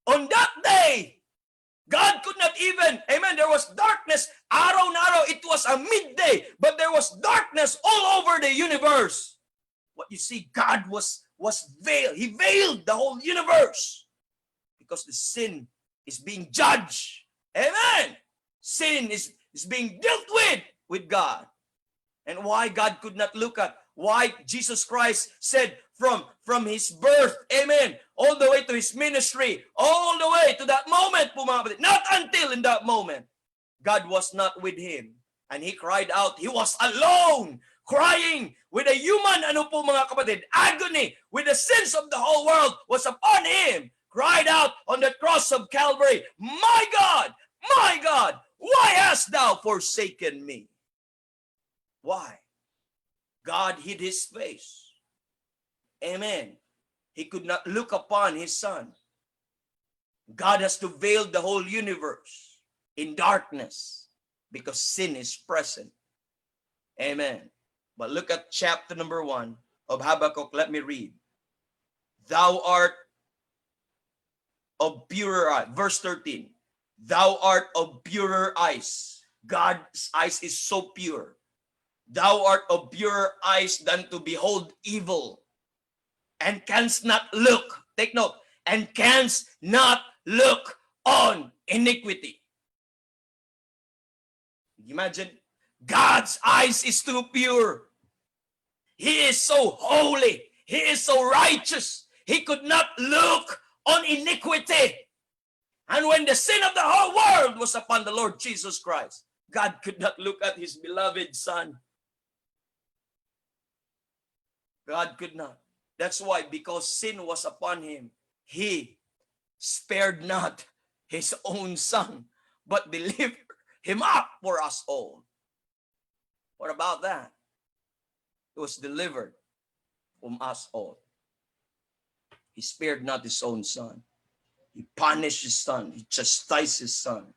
On that day, God could not even, amen, there was darkness. Araw na araw, it was a midday, but there was darkness all over the universe. What you see, God was veiled. He veiled the whole universe because the sin is being judged. Amen. Sin is being dealt with God. And why God could not look at, why Jesus Christ said from His birth, amen, all the way to His ministry, all the way to that moment, not until in that moment, God was not with Him. And He cried out, He was alone, crying with a human, agony, with the sins of the whole world was upon Him, cried out on the cross of Calvary, my God, why hast thou forsaken me? Why? God hid His face. Amen. He could not look upon His Son. God has to veil the whole universe in darkness because sin is present. Amen. But look at chapter number 1 of Habakkuk. Let me read. Thou art of purer eyes. Verse 13. Thou art of purer eyes. God's eyes is so pure. Thou art of purer eyes than to behold evil, and canst not look, take note, and canst not look on iniquity. Imagine, God's eyes is too pure. He is so holy. He is so righteous. He could not look on iniquity. And when the sin of the whole world was upon the Lord Jesus Christ, God could not look at His beloved Son. God could not. That's why, because sin was upon Him, He spared not His own Son, but delivered Him up for us all. What about that? He was delivered from us all. He spared not His own Son. He punished His Son. He chastised His Son.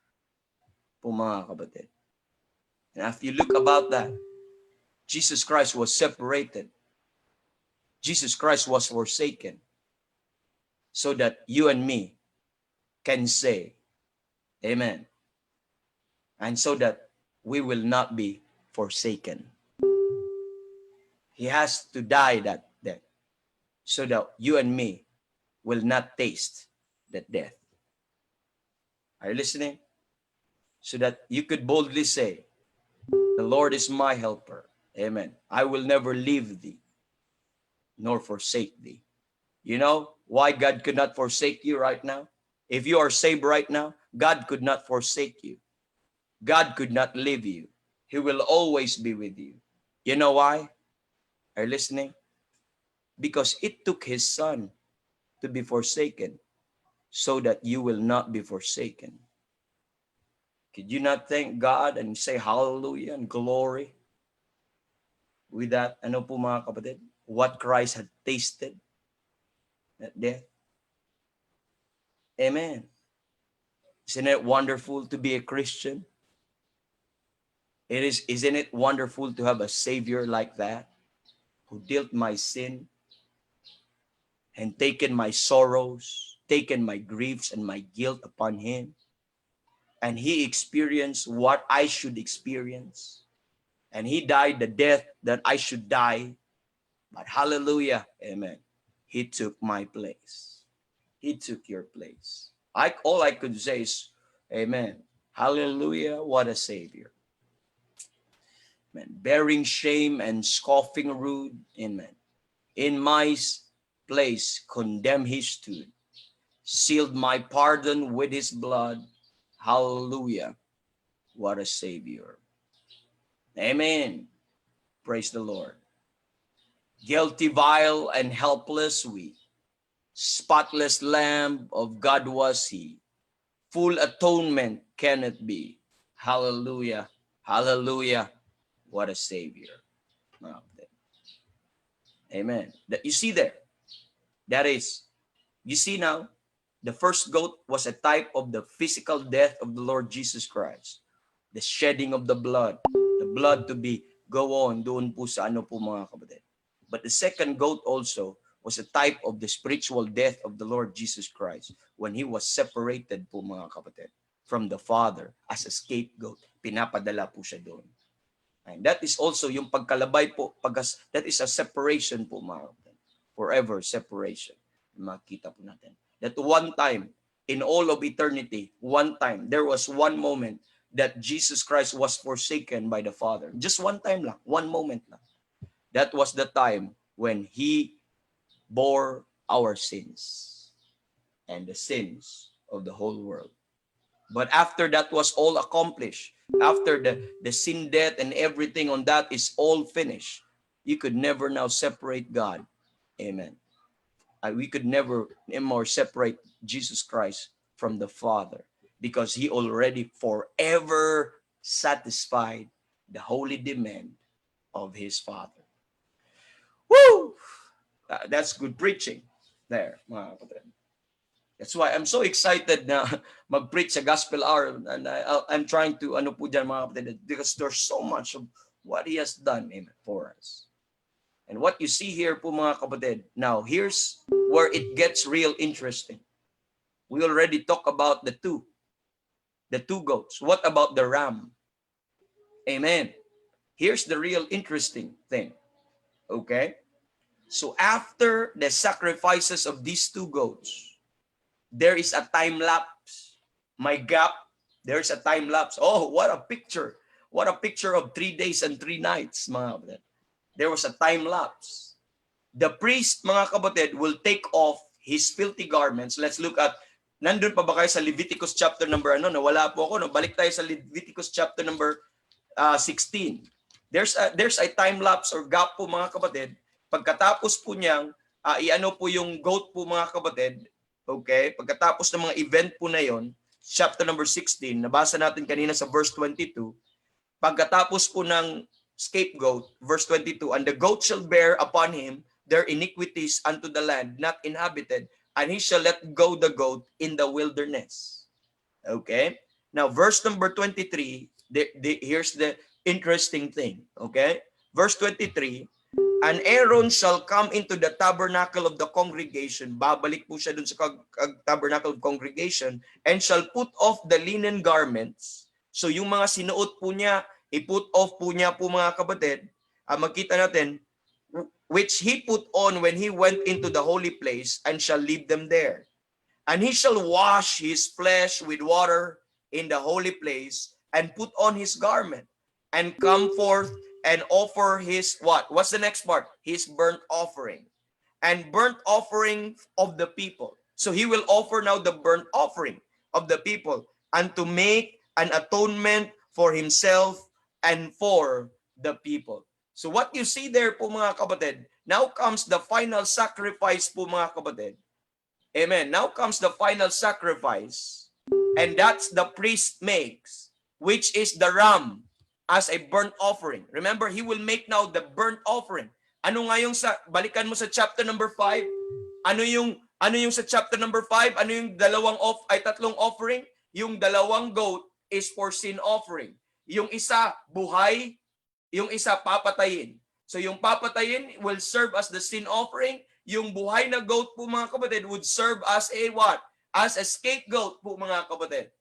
Po mga kapatid. And if you look about that, Jesus Christ was separated. Jesus Christ was forsaken so that you and me can say, amen. And so that we will not be forsaken. He has to die that death so that you and me will not taste that death. Are you listening? So that you could boldly say, the Lord is my helper. Amen. I will never leave thee nor forsake thee. You know why God could not forsake you right now? If you are saved right now, God could not forsake you. God could not leave you. He will always be with you. You know why? Are you listening? Because it took His Son to be forsaken so that you will not be forsaken. Could you not thank God and say hallelujah and glory? With that, ano po mga kapatid? What Christ had tasted at death. Amen. Isn't it wonderful to be a Christian? Isn't it wonderful to have a Savior like that, who dealt my sin and taken my sorrows, taken my griefs and my guilt upon Him, and He experienced what I should experience, and He died the death that I should die, But hallelujah, amen. He took my place. He took your place. All I could say is, amen. Hallelujah, what a Savior. Amen. Bearing shame and scoffing rude, amen. In my place, condemn he stood. Sealed my pardon with his blood. Hallelujah, what a Savior. Amen. Praise the Lord. Guilty, vile, and helpless we. Spotless Lamb of God was he. Full atonement can it be. Hallelujah. Hallelujah. What a Savior. Amen. You see there? That is, you see now, the first goat was a type of the physical death of the Lord Jesus Christ. The shedding of the blood. The blood to be go on doon po sa ano po mga kapatid. But the second goat also was a type of the spiritual death of the Lord Jesus Christ when he was separated po mga kapatid from the Father as a scapegoat. Pinapadala po siya doon. And that is also yung pagkalabay po, that is a separation po mga kapatid. Forever separation. Makita po natin. That one time, in all of eternity, one time, there was one moment that Jesus Christ was forsaken by the Father. Just one time lang, one moment lang. That was the time when he bore our sins and the sins of the whole world. But after that was all accomplished, after the sin, death, and everything on that is all finished, you could never now separate God. Amen. We could never more separate Jesus Christ from the Father because he already forever satisfied the holy demand of his Father. Woo! That's good preaching there, mga kapatid. That's why I'm so excited na mag-preach sa gospel hour, and I'm trying to ano po dyan, mga kapatid, because there's so much of what he has done, amen, for us. And what you see here po mga kapatid, now here's where it gets real interesting. We already talked about the two goats. What about the ram? Amen. Here's the real interesting thing. Okay? So after the sacrifices of these two goats, there is a time lapse. My gap, there's a time lapse. Oh, what a picture. What a picture of 3 days and 3 nights, mga kapatid. There was a time lapse. The priest, mga kapatid, will take off his filthy garments. Let's look at, nandun pa ba kayo sa Leviticus chapter number, nawala po ako, balik tayo sa Leviticus chapter number 16. There's a time lapse or gap po mga kapatid. Pagkatapos po niyang, iano po yung goat po mga kapatid, okay? Pagkatapos ng mga event po na yon, chapter number 16, nabasa natin kanina sa verse 22, pagkatapos po ng scapegoat, verse 22, and the goat shall bear upon him their iniquities unto the land not inhabited, and he shall let go the goat in the wilderness. Okay? Now, verse number 23, here's the interesting thing. Okay? Verse 23, and Aaron shall come into the tabernacle of the congregation. Babalik po siya dun sa tabernacle of congregation, and shall put off the linen garments. So yung mga sinuot po niya, i-put off po niya po mga kapatid, magkita natin, which he put on when he went into the holy place, and shall leave them there. And he shall wash his flesh with water in the holy place, and put on his garment, and come forth and offer his what? What's the next part? His burnt offering. And burnt offering of the people. So he will offer now the burnt offering of the people, and to make an atonement for himself and for the people. So what you see there po mga kapatid, now comes the final sacrifice po mga kapatid. Amen. Now comes the final sacrifice, and that's the priest makes, which is the ram as a burnt offering. Remember, he will make now the burnt offering. Ano nga yung balikan mo sa chapter number 5? Ano yung sa chapter number 5? Ano yung tatlong offering? Yung dalawang goat is for sin offering. Yung isa buhay, yung isa papatayin. So yung papatayin will serve as the sin offering. Yung buhay na goat po mga kapatid would serve as a what? As a scapegoat po mga kapatid.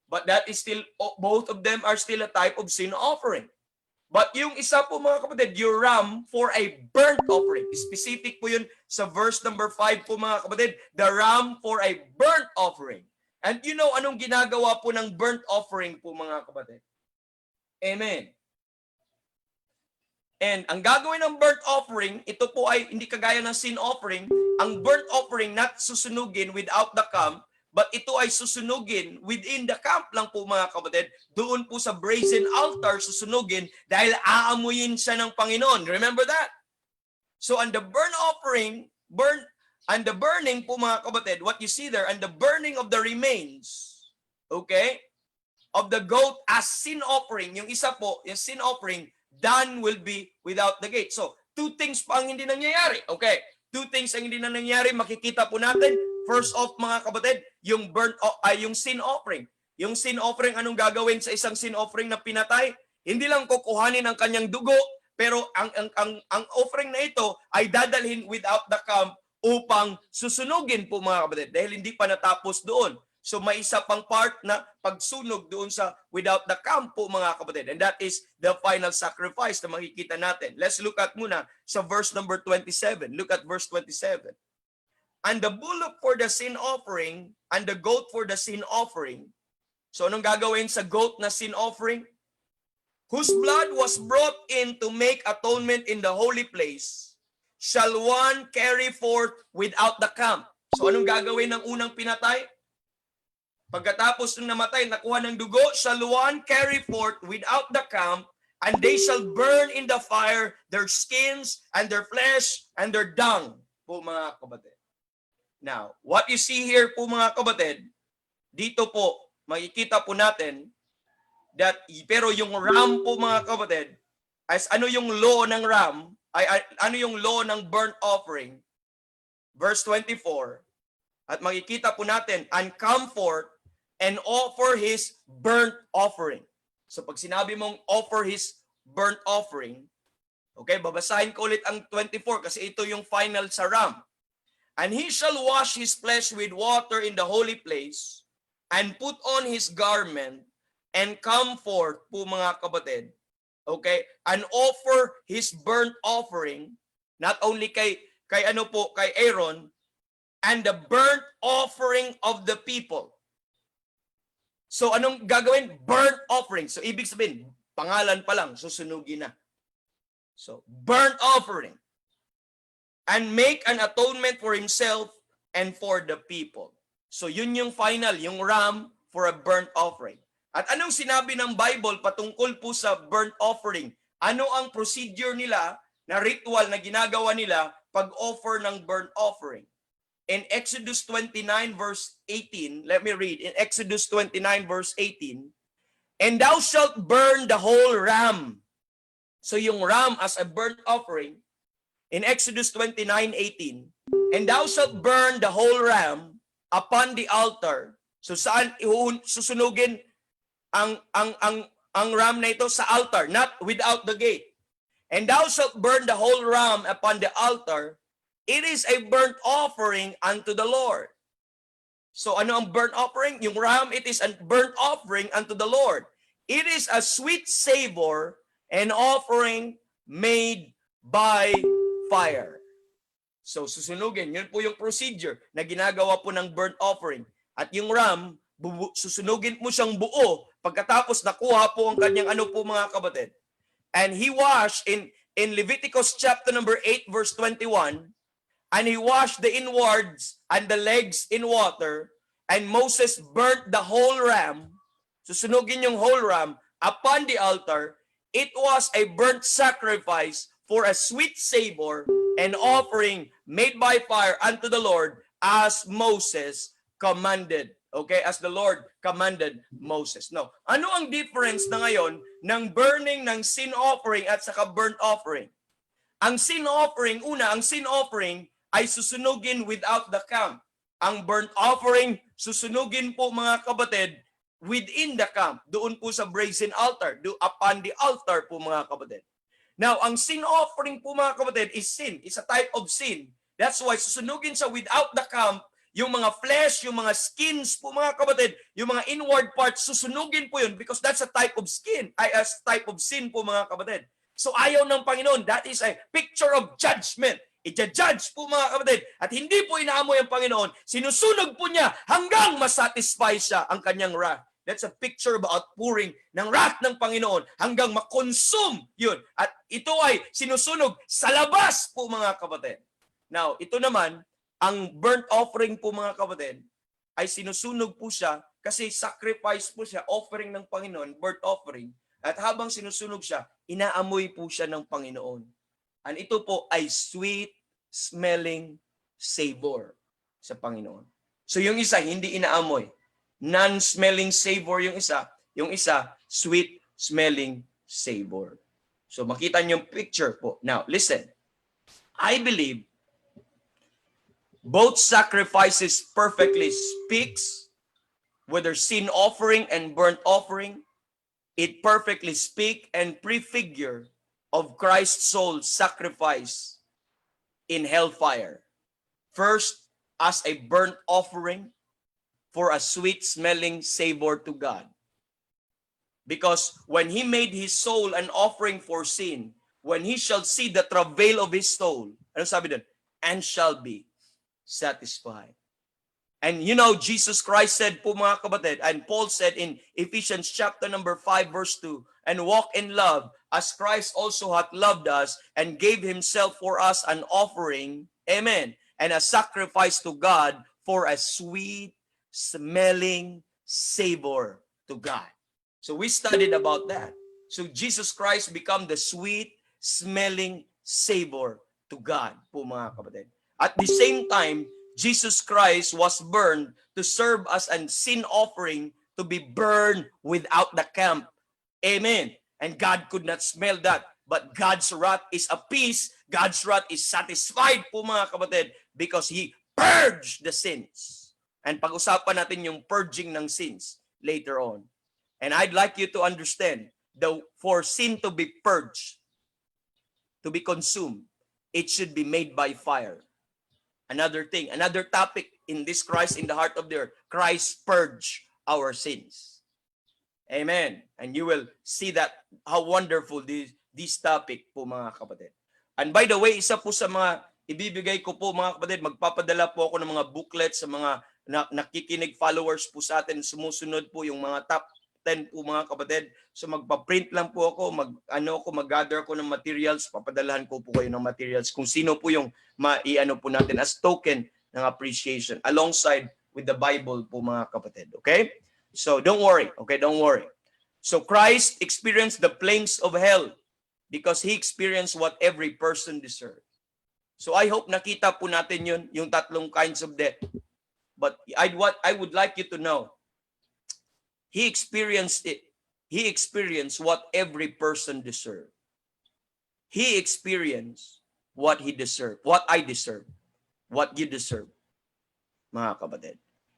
But that is still, both of them are still a type of sin offering. But yung isa po mga kapatid, you ram for a burnt offering. Specific po yun sa verse number 5 po mga kapatid, the ram for a burnt offering. And you know anong ginagawa po ng burnt offering po mga kapatid? Amen. And ang gagawin ng burnt offering, ito po ay hindi kagaya ng sin offering. Ang burnt offering not susunugin without the camp, but ito ay susunugin within the camp lang po mga kapatid. Doon po sa brazen altar susunugin dahil aamuyin siya ng Panginoon. Remember that? So on the burnt offering, and the burning po mga kapatid, what you see there, and the burning of the remains, okay, of the goat as sin offering, yung isa po, yung sin offering, done will be without the gate. So, two things pa ang hindi nangyayari. Okay, two things ang hindi na nangyayari, makikita po natin. First off mga kapatid, yung yung sin offering. Yung sin offering, anong gagawin sa isang sin offering na pinatay? Hindi lang kukuhanin ang kanyang dugo, pero ang offering na ito ay dadalhin without the camp upang susunugin po mga kapatid dahil hindi pa natapos doon. So may isa pang part na pagsunog doon sa without the camp po mga kapatid. And that is the final sacrifice na makikita natin. Let's look at muna sa verse number 27. Look at verse 27. And the bullock for the sin offering and the goat for the sin offering. So anong gagawin sa goat na sin offering? Whose blood was brought in to make atonement in the holy place, shall one carry forth without the camp. So anong gagawin ng unang pinatay? Pagkatapos ng namatay, nakuha ng dugo, shall one carry forth without the camp, and they shall burn in the fire their skins and their flesh and their dung. Po mga kapatid. Now, what you see here po mga kapatid, dito po, makikita po natin, that, pero yung ram po mga kapatid, as ano yung law ng ram, ano yung law ng burnt offering, verse 24, at makikita po natin, and come forth and offer his burnt offering. So pag sinabi mong offer his burnt offering, okay, babasahin ko ulit ang 24 kasi ito yung final sa ram. And he shall wash his flesh with water in the holy place and put on his garment and come forth po mga kapatid, okay, and offer his burnt offering, not only kay Aaron, and the burnt offering of the people. So anong gagawin? Burnt offering. So ibig sabihin, pangalan pa lang, susunugin na. So burnt offering. And make an atonement for himself and for the people. So yun yung final, yung ram for a burnt offering. At anong sinabi ng Bible patungkol po sa burnt offering? Ano ang procedure nila na ritual na ginagawa nila pag-offer ng burnt offering? In Exodus 29 verse 18, let me read. In Exodus 29 verse 18, and thou shalt burn the whole ram. So yung ram as a burnt offering, in Exodus 29:18, and thou shalt burn the whole ram upon the altar. So saan susunugin ang ram na ito? Sa altar, not without the gate. And thou shalt burn the whole ram upon the altar. It is a burnt offering unto the Lord. So ano ang burnt offering? Yung ram, it is a burnt offering unto the Lord. It is a sweet savor and offering made by fire. So susunugin, yun po yung procedure na ginagawa po ng burnt offering. At yung ram, susunugin mo siyang buo pagkatapos nakuha po ang kanyang ano po mga kapatid. And he washed in Leviticus chapter number 8 verse 21, and he washed the inwards and the legs in water, and Moses burnt the whole ram, susunugin yung whole ram, upon the altar. It was a burnt sacrifice for a sweet savor and offering made by fire unto the Lord, as Moses commanded. Okay, as the Lord commanded Moses. Now, ano ang difference na ngayon ng burning ng sin offering at saka burnt offering? Ang sin offering, ang sin offering ay susunugin without the camp. Ang burnt offering, susunugin po mga kapatid within the camp. Doon po sa brazen altar, upon the altar po mga kapatid. Now, ang sin offering po mga kapatid is sin. It's a type of sin. That's why susunugin siya without the camp. Yung mga flesh, yung mga skins po mga kapatid, yung mga inward parts, susunugin po yun because that's a type of skin, a type of sin po mga kapatid. So ayaw ng Panginoon, that is a picture of judgment. I-judge po mga kapatid. At hindi po inaamoy ang Panginoon, sinusunog po niya hanggang masatisfy siya ang kanyang wrath. That's a picture of outpouring ng wrath ng Panginoon hanggang makonsume yun. At ito ay sinusunog sa labas po mga kapatid. Now, ito naman, ang burnt offering po mga kapatid, ay sinusunog po siya kasi sacrifice po siya, offering ng Panginoon, burnt offering. At habang sinusunog siya, inaamoy po siya ng Panginoon. And ito po ay sweet smelling savor sa Panginoon. So yung isa, hindi inaamoy. Non-smelling savor yung isa, sweet smelling savor. So makita niyo yung picture po. Now, listen. I believe both sacrifices perfectly speaks, whether sin offering and burnt offering, it perfectly speak and prefigure of Christ's soul sacrifice in hellfire. First, as a burnt offering for a sweet-smelling savor to God. Because when he made his soul an offering for sin, when he shall see the travail of his soul, ano sabi doon? And shall be satisfied. And you know, Jesus Christ said po mga kapatid, and Paul said in Ephesians chapter number 5 verse 2, and walk in love as Christ also hath loved us and gave himself for us an offering, amen, and a sacrifice to God for a sweet smelling savor to God. So we studied about that. So Jesus Christ become the sweet smelling savor to God po mga kapatid. At the same time, Jesus Christ was burned to serve as a sin offering to be burned without the camp. Amen. And God could not smell that. But God's wrath is appeased. God's wrath is satisfied po mga kapatid because He purged the sins. And pag-usapan natin yung purging ng sins later on. And I'd like you to understand, for sin to be purged, to be consumed, it should be made by fire. Another thing, another topic in this Christ in the heart of the earth, Christ purge our sins. Amen. And you will see that how wonderful this topic po mga kapatid. And by the way, isa po sa mga ibibigay ko po mga kapatid, magpapadala po ako ng mga booklets sa mga nakikinig followers po sa atin. Sumusunod po yung mga top 10 po mga kapatid. So magpa-print lang po ako, mag-gather ko ng materials, papadalahan ko po kayo ng materials kung sino po yung maiano po natin as token ng appreciation alongside with the Bible po mga kapatid. Okay? So don't worry. Okay, don't worry. So Christ experienced the flames of hell because He experienced what every person deserves. So I hope nakita po natin yun, yung tatlong kinds of death. But I would like you to know, He experienced it. He experienced what every person deserved. He experienced what he deserved, what I deserve, what you deserve, mga kapatid.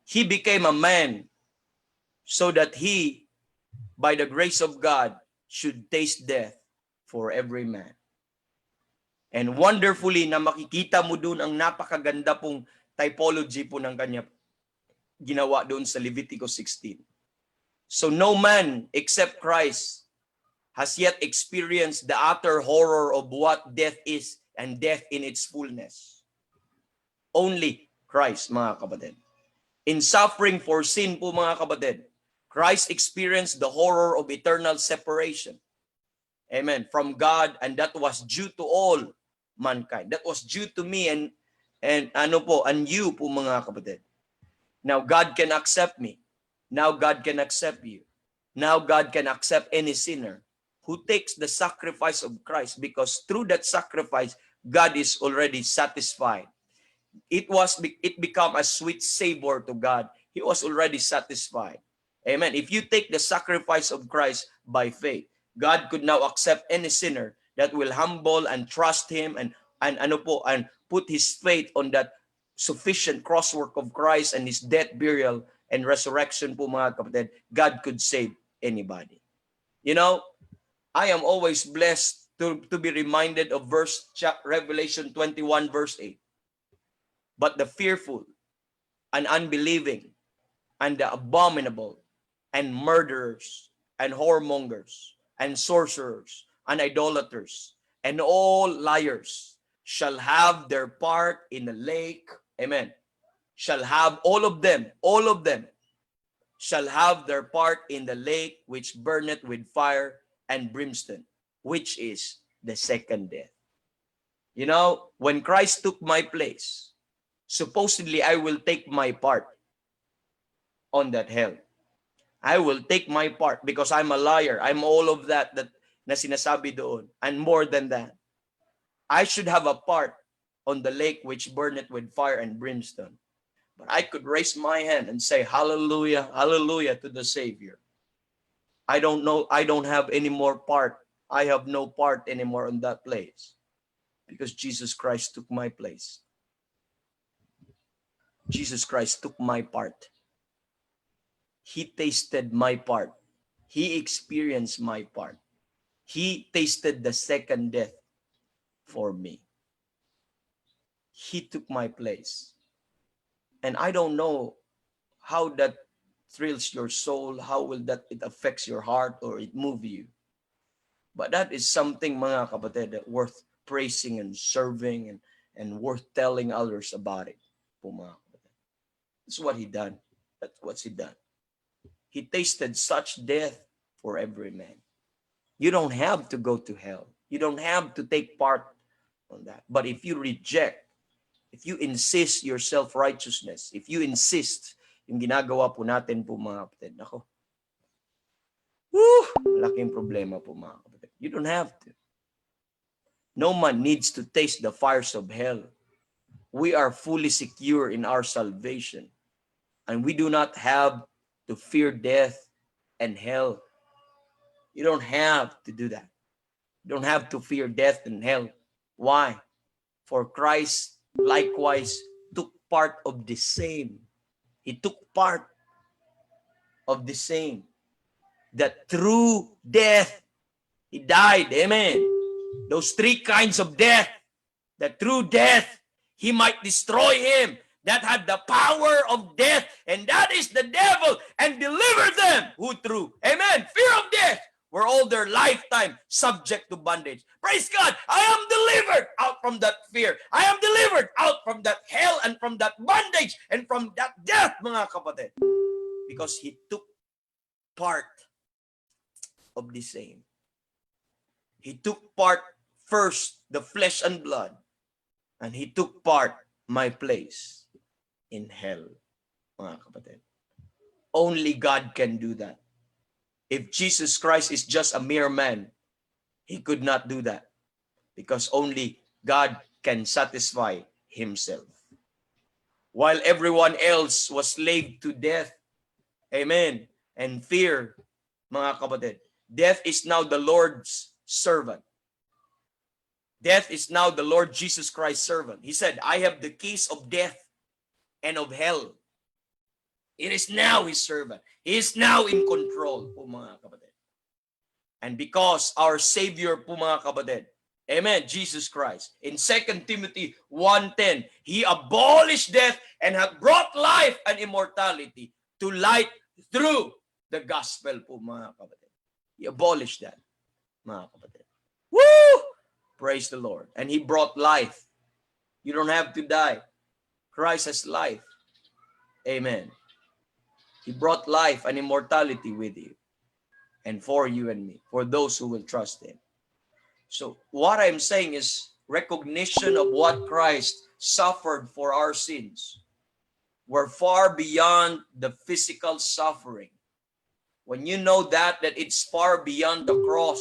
He became a man so that he, by the grace of God, should taste death for every man. And wonderfully na makikita mo dun ang napakaganda pong typology po ng kanya ginawa doon sa Leviticus 16. So no man except Christ has yet experienced the utter horror of what death is and death in its fullness. Only Christ, mga kapatid. In suffering for sin po mga kapatid, Christ experienced the horror of eternal separation. Amen. From God, and that was due to all mankind. That was due to me and you po mga kapatid. Now God can accept me. Now God can accept you. Now God can accept any sinner who takes the sacrifice of Christ, because through that sacrifice, God is already satisfied. It become a sweet savor to God. He was already satisfied. Amen. If you take the sacrifice of Christ by faith, God could now accept any sinner that will humble and trust Him and put his faith on that sufficient crosswork of Christ and His death, burial, and resurrection po mga kapatid. God could save anybody. You know, I am always blessed to be reminded of Revelation 21 verse 8. But the fearful and unbelieving, and the abominable, and murderers, and whoremongers, and sorcerers, and idolaters, and all liars shall have their part in the lake. Amen. Shall have all of them shall have their part in the lake which burneth with fire and brimstone, which is the second death. You know, when Christ took my place, supposedly I will take my part on that hell. I will take my part because I'm a liar. I'm all of that na sinasabi doon. And more than that, I should have a part on the lake which burneth with fire and brimstone. But I could raise my hand and say, hallelujah, hallelujah to the Savior. I don't know, I don't have any more part. I have no part anymore on that place because Jesus Christ took my place. Jesus Christ took my part. He tasted my part. He experienced my part. He tasted the second death for me. He took my place. And I don't know how that thrills your soul, how will that it affects your heart or it move you. But that is something, mga kapatid, that worth praising and serving and worth telling others about it. That's what he done. That's what he done. He tasted such death for every man. You don't have to go to hell. You don't have to take part on that. But if you reject, if you insist your self-righteousness, if you insist, yung ginagawa po natin po mga kapatid, nako, laking problema po mga kapatid. You don't have to. No man needs to taste the fires of hell. We are fully secure in our salvation. And we do not have to fear death and hell. You don't have to do that. You don't have to fear death and hell. Why? For Christ likewise took part of the same. He took part of the same. That through death, he died. Amen. Those three kinds of death. That through death, he might destroy him that had the power of death, and that is the devil, and deliver them who through, amen, fear of death, were all their lifetime subject to bondage. Praise God, I am delivered out from that fear. I am delivered out from that hell and from that bondage and from that death, mga kapatid. Because he took part of the same. He took part first, the flesh and blood, and he took part, my place, in hell, mga kapatid. Only God can do that. If Jesus Christ is just a mere man, he could not do that because only God can satisfy himself. While everyone else was slave to death, amen, and fear, mga kapatid, death is now the Lord's servant. Death is now the Lord Jesus Christ's servant. He said, I have the keys of death and of hell. It is now his servant. He is now in control, po mga kapatid. And because our Savior, po mga kapatid, amen, Jesus Christ, in 2 Timothy 1:10, he abolished death and hath brought life and immortality to light through the gospel, po mga kapatid. He abolished that, mga kapatid. Woo! Praise the Lord. And he brought life. You don't have to die. Christ has life. Amen. He brought life and immortality with you and for you and me, for those who will trust him. So what I'm saying is recognition of what Christ suffered for our sins. We're far beyond the physical suffering. When you know that it's far beyond the cross.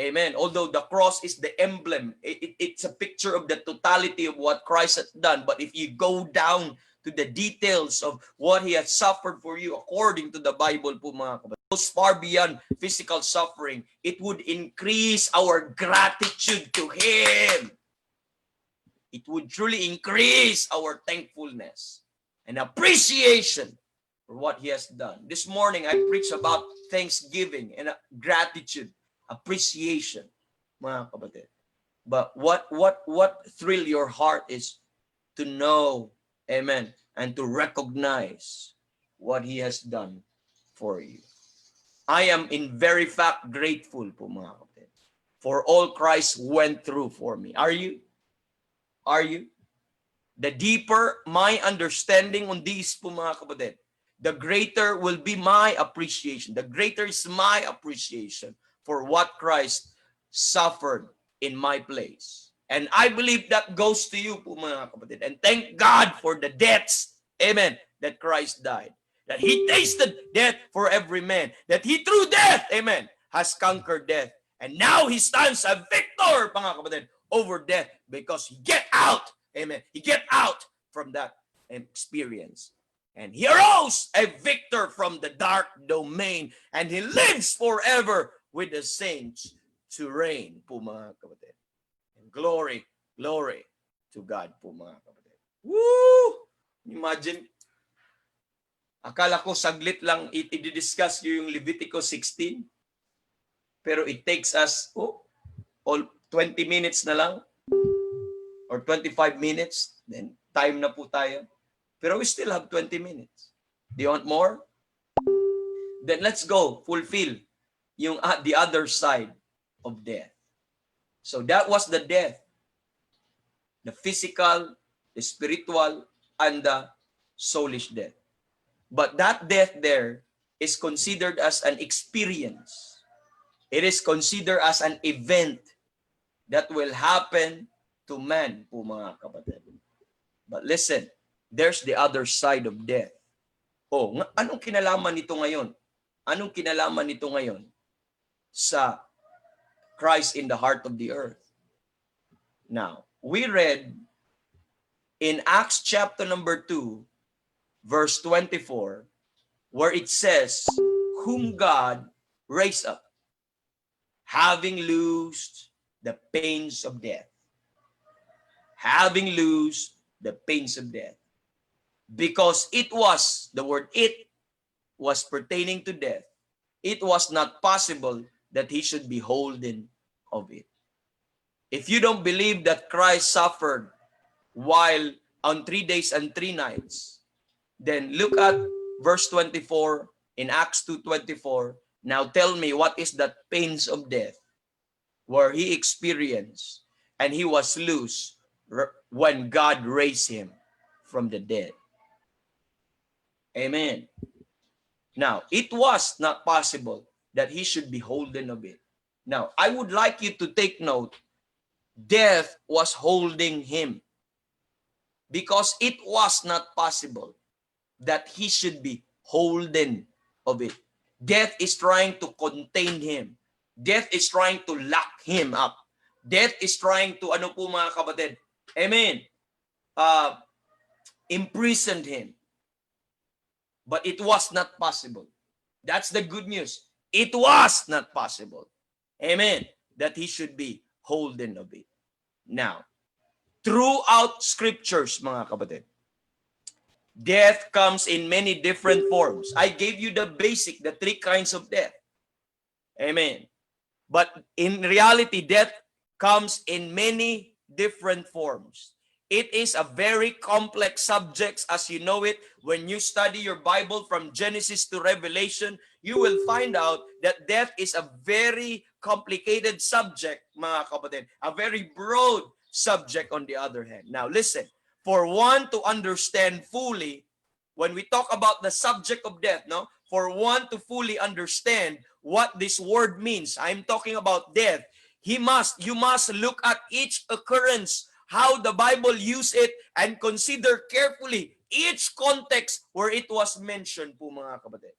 Amen. Although the cross is the emblem, it's a picture of the totality of what Christ has done. But if you go down to the details of what he has suffered for you, according to the Bible, po mga kapatid, goes far beyond physical suffering. It would increase our gratitude to him. It would truly increase our thankfulness and appreciation for what he has done. This morning, I preached about thanksgiving and gratitude. Appreciation, mga kapatid. But what thrill your heart is to know Amen. And to recognize what He has done for you. I am in very fact grateful po mga kapatid for all Christ went through for me. Are you? Are you? The deeper my understanding on these po mga kapatid, the greater will be my appreciation. The greater is my appreciation for what Christ suffered in my place. And I believe that goes to you po mga kapatid. And thank God for the deaths, amen, that Christ died. That He tasted death for every man. That He through death, amen, has conquered death. And now He stands a victor, mga kapatid, over death because He get out, amen, He get out from that experience. And He arose a victor from the dark domain. And He lives forever with the saints to reign po mga kapatid. And glory, glory to God po mga kapatid. Woo! Imagine, akala ko saglit lang i-discuss yung Leviticus 16. Pero it takes us all 20 minutes na lang or 25 minutes. Then time na po tayo. Pero we still have 20 minutes. Do you want more? Then let's go fulfill yung the other side of death. So that was the death. The physical, the spiritual, and the soulish death. But that death there is considered as an experience. It is considered as an event that will happen to man po mga kapatid. But listen, there's the other side of death. Anong kinalaman nito ngayon? Anong kinalaman nito ngayon sa Christ in the heart of the earth? Now, we read in Acts chapter number 2, verse 24, where it says, whom God raised up, having loosed the pains of death. Having loosed the pains of death. Because it was, the word it was pertaining to death. It was not possible that He should be holden of it. If you don't believe that Christ suffered while on 3 days and 3 nights, then look at verse 24 in Acts 2:24. Now tell me, what is that pains of death where He experienced and He was loose when God raised Him from the dead? Amen. Now, it was not possible that He should be holden of it. Now, I would like you to take note, death was holding Him because it was not possible that He should be holden of it. Death is trying to contain Him. Death is trying to lock Him up. Death is trying to, ano po mga kapatid? Amen. Imprisoned Him. But it was not possible. That's the good news. It was not possible. Amen. That He should be holden of it. Now, throughout scriptures, mga kapatid, death comes in many different forms. I gave you the basic, the 3 kinds of death. Amen. But in reality, death comes in many different forms. It is a very complex subject, as you know it. When you study your Bible from Genesis to Revelation, you will find out that death is a very complicated subject, mga kapatid. A very broad subject on the other hand. Now listen, for one to understand fully, when we talk about the subject of death, for one to fully understand what this word means, I'm talking about death, you must look at each occurrence, how the Bible use it, and consider carefully each context where it was mentioned po mga kapatid.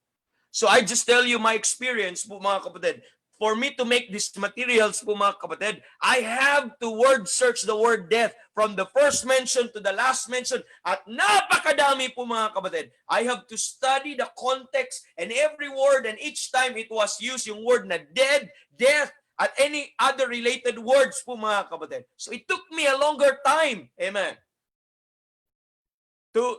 So I just tell you my experience po mga kapatid. For me to make these materials po mga kapatid, I have to word search the word death from the first mention to the last mention. At napakadami po mga kapatid. I have to study the context and every word, and each time it was used yung word na dead, death, at any other related words po mga kapatid. So it took me a longer time, amen, to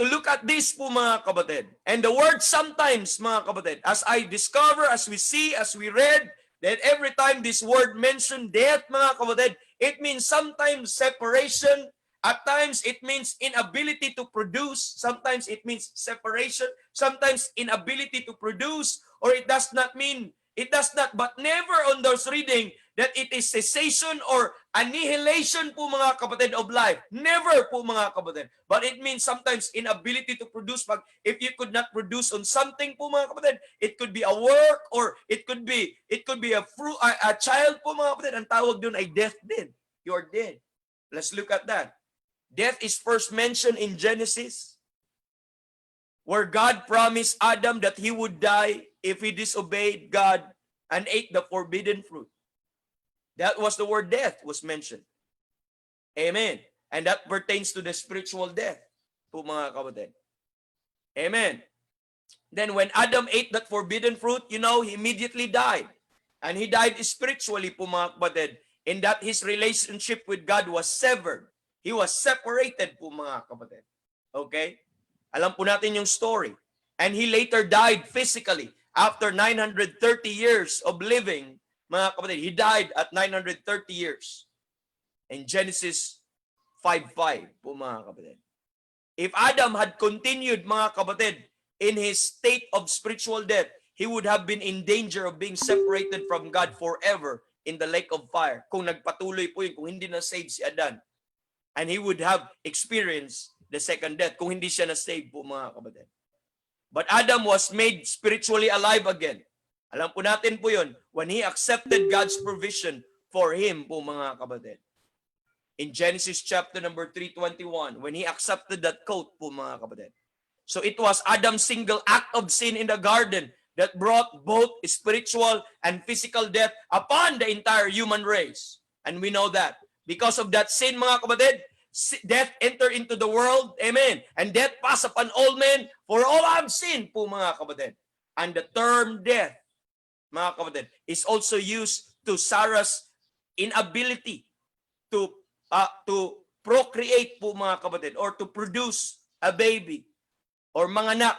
look at this po mga kapatid. And the word sometimes mga kapatid, as I discover, as we see, as we read, that every time this word mentioned death mga kapatid, it means sometimes separation, At times, it means inability to produce. Sometimes it means separation. Sometimes inability to produce. Or it does not, but never on those reading that it is cessation or annihilation po mga kapatid of life. Never po mga kapatid. But it means sometimes inability to produce. If you could not produce on something po mga kapatid, it could be a work or it could be a child po mga kapatid. Ang tawag doon ay death din. You're dead. Let's look at that. Death is first mentioned in Genesis, where God promised Adam that he would die if he disobeyed God and ate the forbidden fruit. That was the word death was mentioned. Amen. And that pertains to the spiritual death, po mga kapatid. Amen. Then when Adam ate that forbidden fruit, he immediately died. And he died spiritually, po mga kapatid, in that his relationship with God was severed. He was separated po mga kapatid. Okay? Alam po natin yung story. And he later died physically after 930 years of living. Mga kapatid, he died at 930 years. In Genesis 5:5 po mga kapatid. If Adam had continued, mga kapatid, in his state of spiritual death, he would have been in danger of being separated from God forever in the lake of fire. Kung nagpatuloy po yun, kung hindi na save si Adan. And he would have experienced the second death kung hindi siya na-save po mga kapatid. But Adam was made spiritually alive again. Alam po natin po yun when he accepted God's provision for him po mga kapatid. In Genesis chapter number 3:21, when he accepted that coat po mga kapatid. So it was Adam's single act of sin in the garden that brought both spiritual and physical death upon the entire human race. And we know that. Because of that sin, mga kapatid, death entered into the world. Amen. And death passed upon all men, for all have sinned po mga kapatid. And the term death, mga kapatid, is also used to Sarah's inability to procreate po mga kapatid, or to produce a baby or manganak.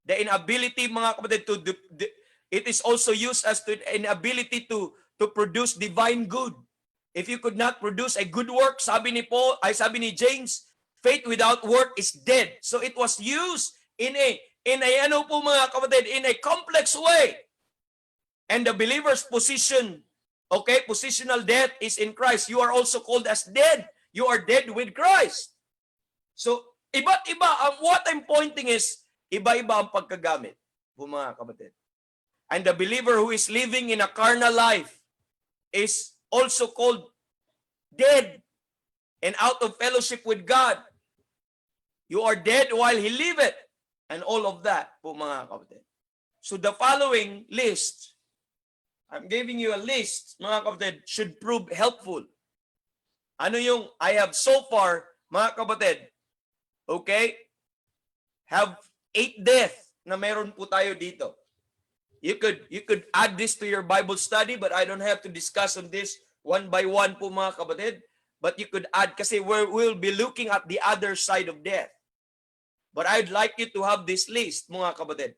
The inability, mga kapatid, it is also used as to inability to produce divine good. If you could not produce a good work, sabi ni James, faith without work is dead. So it was used in a mga kapatid, in a complex way. And the believer's position, positional death is in Christ. You are also called as dead. You are dead with Christ. So iba't iba. What I'm pointing is, iba-iba ang pagkagamit, mga kapatid. And the believer who is living in a carnal life is also called dead and out of fellowship with God. You are dead while He liveth, and all of that po mga kapatid. So the following list, I'm giving you a list, mga kapatid, should prove helpful. Ano yung I have so far, mga kapatid, have 8 death na meron po tayo dito. You could add this to your Bible study, but I don't have to discuss on this one by one po mga kapatid. But you could add, kasi we'll be looking at the other side of death. But I'd like you to have this list, mga kapatid,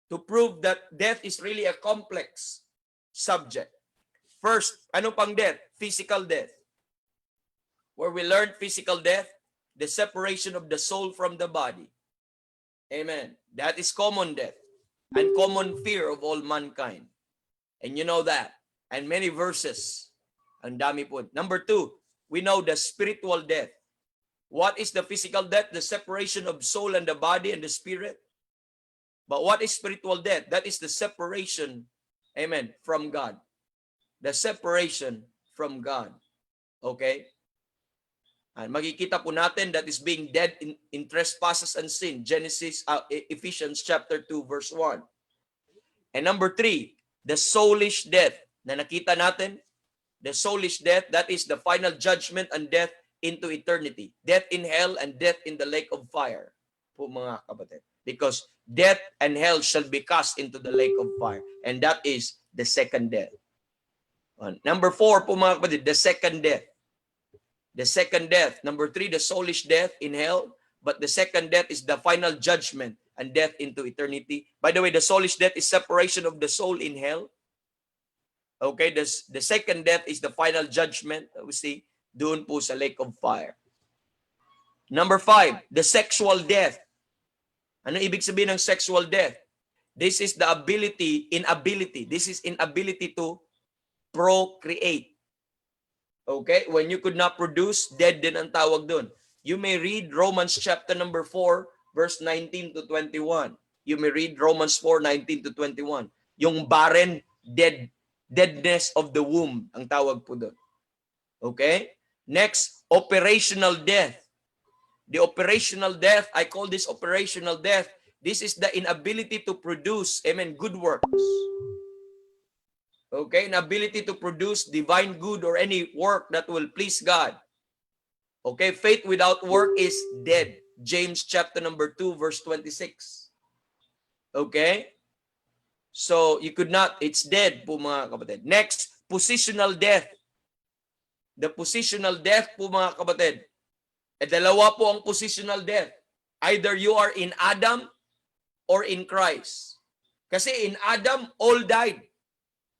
to prove that death is really a complex subject. First, ano pang death? Physical death. Where we learn physical death, the separation of the soul from the body. Amen. That is common death and common fear of all mankind. And you know that. And many verses. Ang dami po. Number 2, we know the spiritual death. What is the physical death? The separation of soul and the body and the spirit. But what is spiritual death? That is the separation, amen, from God. The separation from God. Okay? And makikita po natin that is being dead in trespasses and sin. Ephesians chapter 2 verse 1. And number 3, the soulish death. Na nakita natin, the soulish death, that is the final judgment and death into eternity. Death in hell and death in the lake of fire. Po mga kapatid. Because death and hell shall be cast into the lake of fire. And that is the second death. Number 4 po mga kapatid, the second death. The second death. Number 3, the soulish death in hell. But the second death is the final judgment and death into eternity. By the way, the soulish death is separation of the soul in hell. Okay, the second death is the final judgment. We see doon po sa lake of fire. Number 5, the sexual death. Ano ibig sabihin ng sexual death? This is the inability. This is inability to procreate. Okay? When you could not produce, dead din ang tawag doon. You may read Romans chapter number 4, verse 19 to 21. You may read Romans 4, 19 to 21. Yung barren, deadness of the womb, ang tawag po doon. Okay? Next, operational death. The operational death, I call this operational death. This is the inability to produce, amen, good works. Okay? Inability to produce divine good or any work that will please God. Okay? Faith without work is dead. James chapter number 2, verse 26. Okay? So, you could not, it's dead po mga kapatid. Next, positional death. The positional death po mga kapatid. Dalawa po ang positional death. Either you are in Adam or in Christ. Kasi in Adam, all died.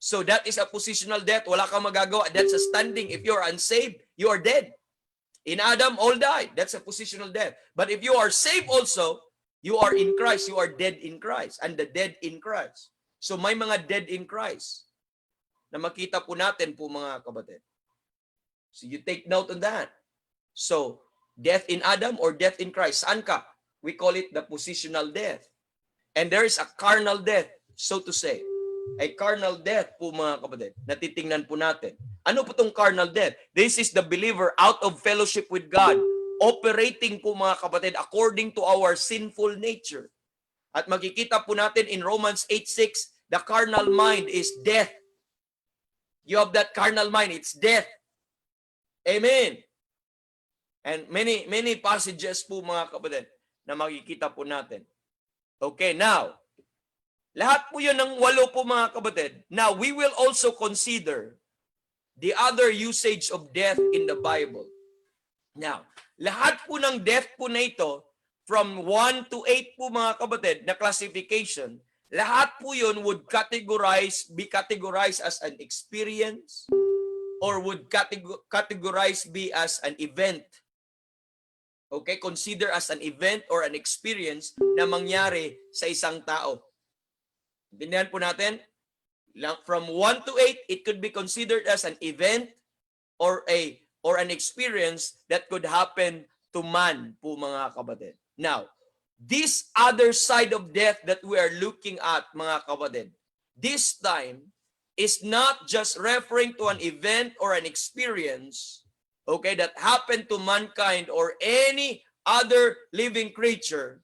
So that is a positional death. Wala kang magagawa. That's a standing. If you are unsaved, you are dead. In Adam, all died. That's a positional death. But if you are saved also, you are in Christ. You are dead in Christ. And the dead in Christ. So may mga dead in Christ na makita po natin po mga kapatid. So you take note on that. So, death in Adam or death in Christ. Saan ka? We call it the positional death. And there is a carnal death, so to say. A carnal death po mga kapatid, na titingnan po natin. Ano po itong carnal death? This is the believer out of fellowship with God, operating po mga kapatid according to our sinful nature. At makikita po natin in Romans 8:6, the carnal mind is death. You have that carnal mind, it's death. Amen. And many passages po mga kapatid na makikita po natin. Okay, now, lahat po yun ng 8 po mga kapatid. Now, we will also consider the other usage of death in the Bible. Now, lahat po ng death po na ito, from 1 to 8 po mga kapatid na classification, lahat po yun would be categorized as an experience or would categorize be as an event. Okay, consider as an event or an experience na mangyari sa isang tao. Intindihan po natin? From 1 to 8, it could be considered as an event or an experience that could happen to man po mga kapatid. Now, this other side of death that we are looking at mga kapatid, this time is not just referring to an event or an experience, okay, that happened to mankind or any other living creature.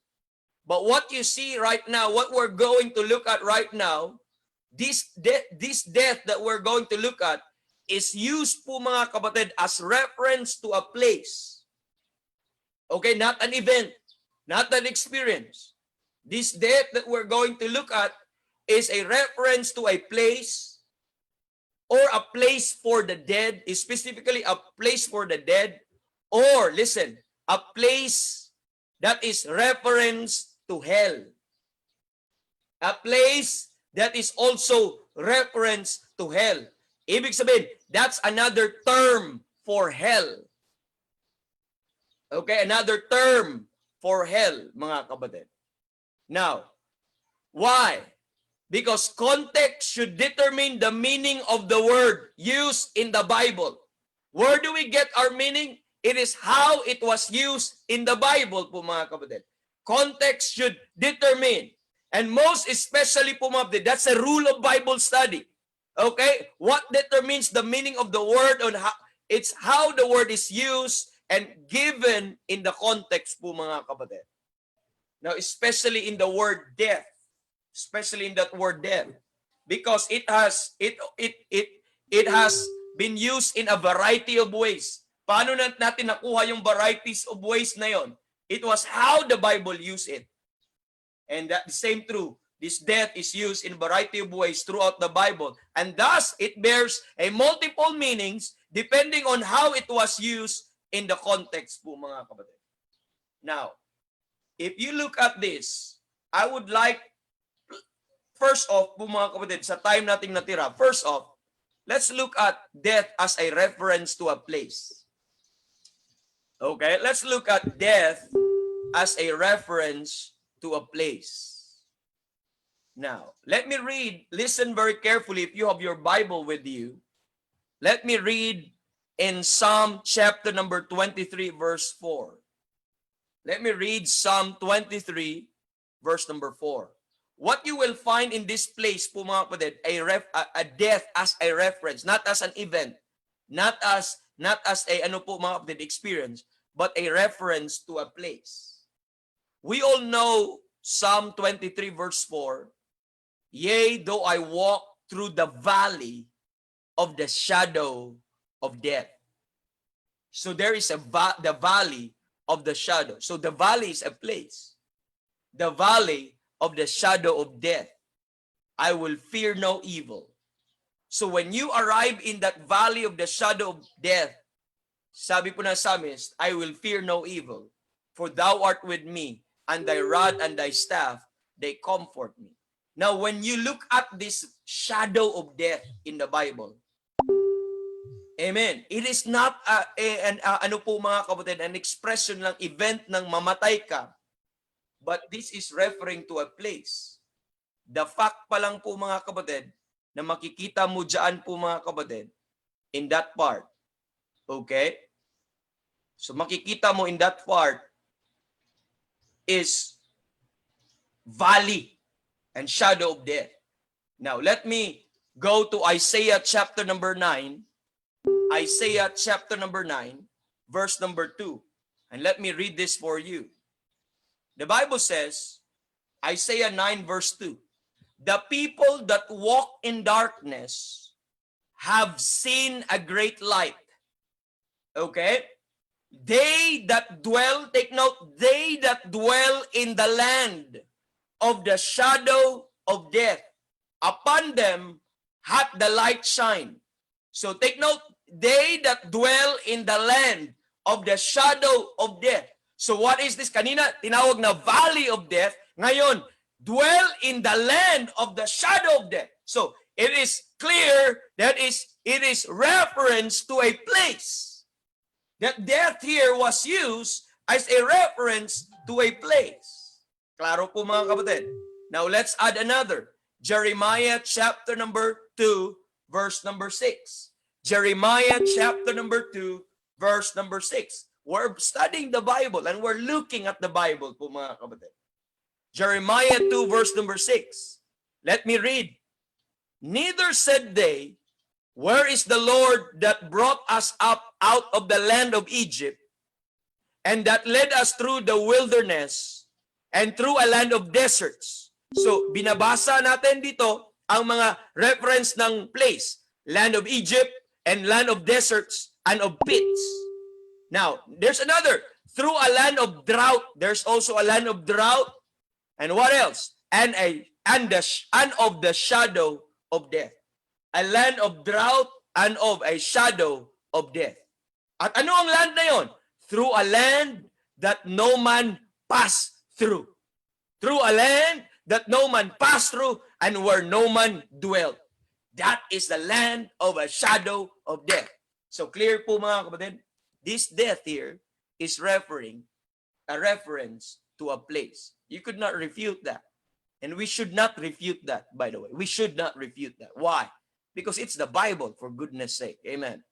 But what you see right now, what we're going to look at right now, this death that we're going to look at is used po mga kapatid as reference to a place. Okay, not an event, not an experience. This death that we're going to look at is a reference to a place or a place for the dead, specifically a place for the dead, or listen, a place that is reference to hell. A place that is also reference to hell. Ibig sabihin, that's another term for hell. Okay, another term for hell, mga kapatid. Now, why? Because context should determine the meaning of the word used in the Bible. Where do we get our meaning? It is how it was used in the Bible po mga kapatid. Context should determine. And most especially po mga kapatid, that's a rule of Bible study. Okay? What determines the meaning of the word on how, it's how the word is used and given in the context po mga kapatid. Now, especially in the word death. Especially in that word death, because it has been used in a variety of ways. Paano natin nakuha yung varieties of ways na yon? It was how the Bible used it. And that the same true. This death is used in a variety of ways throughout the Bible. And thus, it bears a multiple meanings depending on how it was used in the context po mga kapatid. Now, if you look at this, I would like first off, po mga kapatid, sa time nating natira, first off, let's look at death as a reference to a place. Okay, let's look at death as a reference to a place. Now, let me read, listen very carefully if you have your Bible with you. Let me read in Psalm chapter number 23, verse 4. Let me read Psalm 23, verse number 4. What you will find in this place po mga kapatid, a death as a reference, not as an event, not as a ano po mga kapatid, experience, but a reference to a place. We all know Psalm 23, verse 4, yea, though I walk through the valley of the shadow of death. So there is the valley of the shadow. So the valley is a place. The valley of the shadow of death. I will fear no evil. So when you arrive in that valley of the shadow of death, sabi po ng psalmist, I will fear no evil, for thou art with me, and thy rod and thy staff, they comfort me. Now, when you look at this shadow of death in the Bible, amen, it is not ano po mga kapatid, an expression ng event ng mamatay ka, but this is referring to a place. The fact pa lang po mga kapatid, na makikita mo dyan po mga kapatid, in that part. Okay? So makikita mo in that part is valley and shadow of death. Now, let me go to Isaiah chapter number 9. Isaiah chapter number 9, verse number 2. And let me read this for you. The Bible says, Isaiah 9, verse 2, the people that walk in darkness have seen a great light. Okay? They that dwell, take note, they that dwell in the land of the shadow of death, upon them hath the light shine. So take note, they that dwell in the land of the shadow of death. So what is this? Kanina, tinawag na valley of death. Ngayon, dwell in the land of the shadow of death. So it is clear that it is reference to a place. That death here was used as a reference to a place. Klaro po mga kapatid. Now let's add another. Jeremiah chapter number 2, verse number 6. Jeremiah chapter number 2, verse number 6. We're studying the Bible and we're looking at the Bible po mga kapatid. Jeremiah 2, verse number 6. Let me read. Neither said they, where is the Lord that brought us up out of the land of Egypt, and that led us through the wilderness, and through a land of deserts. So, binabasa natin dito ang mga reference ng place. Land of Egypt, and land of deserts, and of pits. Now, there's another. Through a land of drought, there's also a land of drought. And what else? And of the shadow of death. A land of drought and of a shadow of death. At ano ang land na yon? Through a land that no man passed through. Through a land that no man passed through and where no man dwelt. That is the land of a shadow of death. So clear po mga kapatid, this death here is a reference to a place. You could not refute that. And we should not refute that, by the way. We should not refute that. Why? Because it's the Bible, for goodness sake. Amen.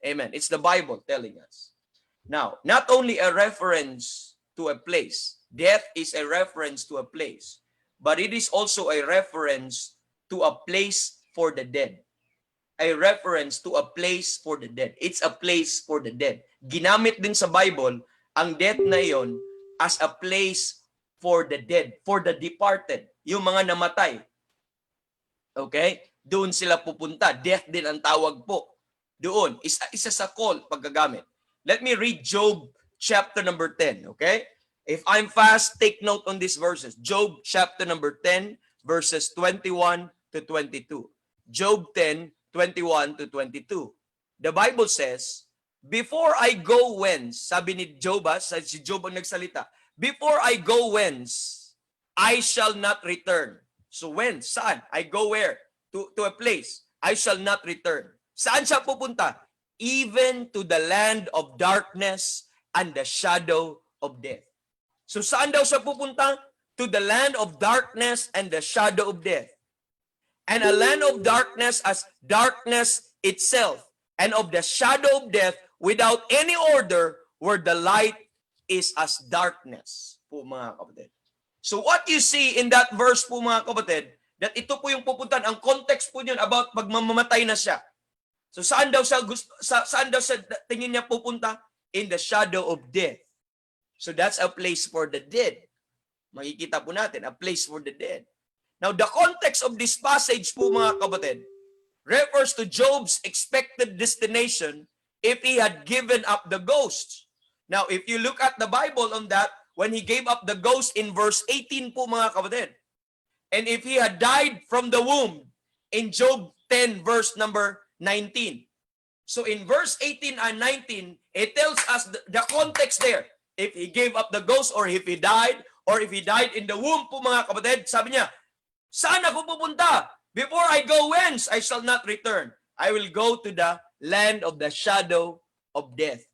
Amen. It's the Bible telling us. Now, not only a reference to a place. Death is a reference to a place. But it is also a reference to a place for the dead. A reference to a place for the dead. It's a place for the dead. Ginamit din sa Bible ang death na iyon as a place for the dead, for the departed, yung mga namatay. Okay? Doon sila pupunta. Death din ang tawag po. Doon. Isa sa call paggagamit. Let me read Job chapter number 10. Okay? If I'm fast, take note on these verses. Job chapter number 10, verses 21 to 22. Job 10, 21 to 22. The Bible says, before I go whence, sabi ni Job, si Job ang nagsalita, before I go whence, I shall not return. So when? Saan? I go where? To a place. I shall not return. Saan siya pupunta? Even to the land of darkness and the shadow of death. So saan daw siya pupunta? To the land of darkness and the shadow of death. And a land of darkness as darkness itself, and of the shadow of death without any order, where the light is as darkness. Po mga kapatid. So what you see in that verse po mga kapatid, that ito po yung pupuntan, ang context po niyon about magmamamatay na siya. So saan daw siya tingin niya pupunta? In the shadow of death. So that's a place for the dead. Makikita po natin, a place for the dead. Now the context of this passage po mga kapatid refers to Job's expected destination if he had given up the ghost. Now if you look at the Bible on that, when he gave up the ghost in verse 18 po mga kapatid, and if he had died from the womb in Job 10 verse number 19. So in verse 18 and 19, it tells us the context there. If he gave up the ghost or if he died in the womb po mga kapatid, sabi niya, saan ako pupunta? Before I go whence, I shall not return. I will go to the land of the shadow of death.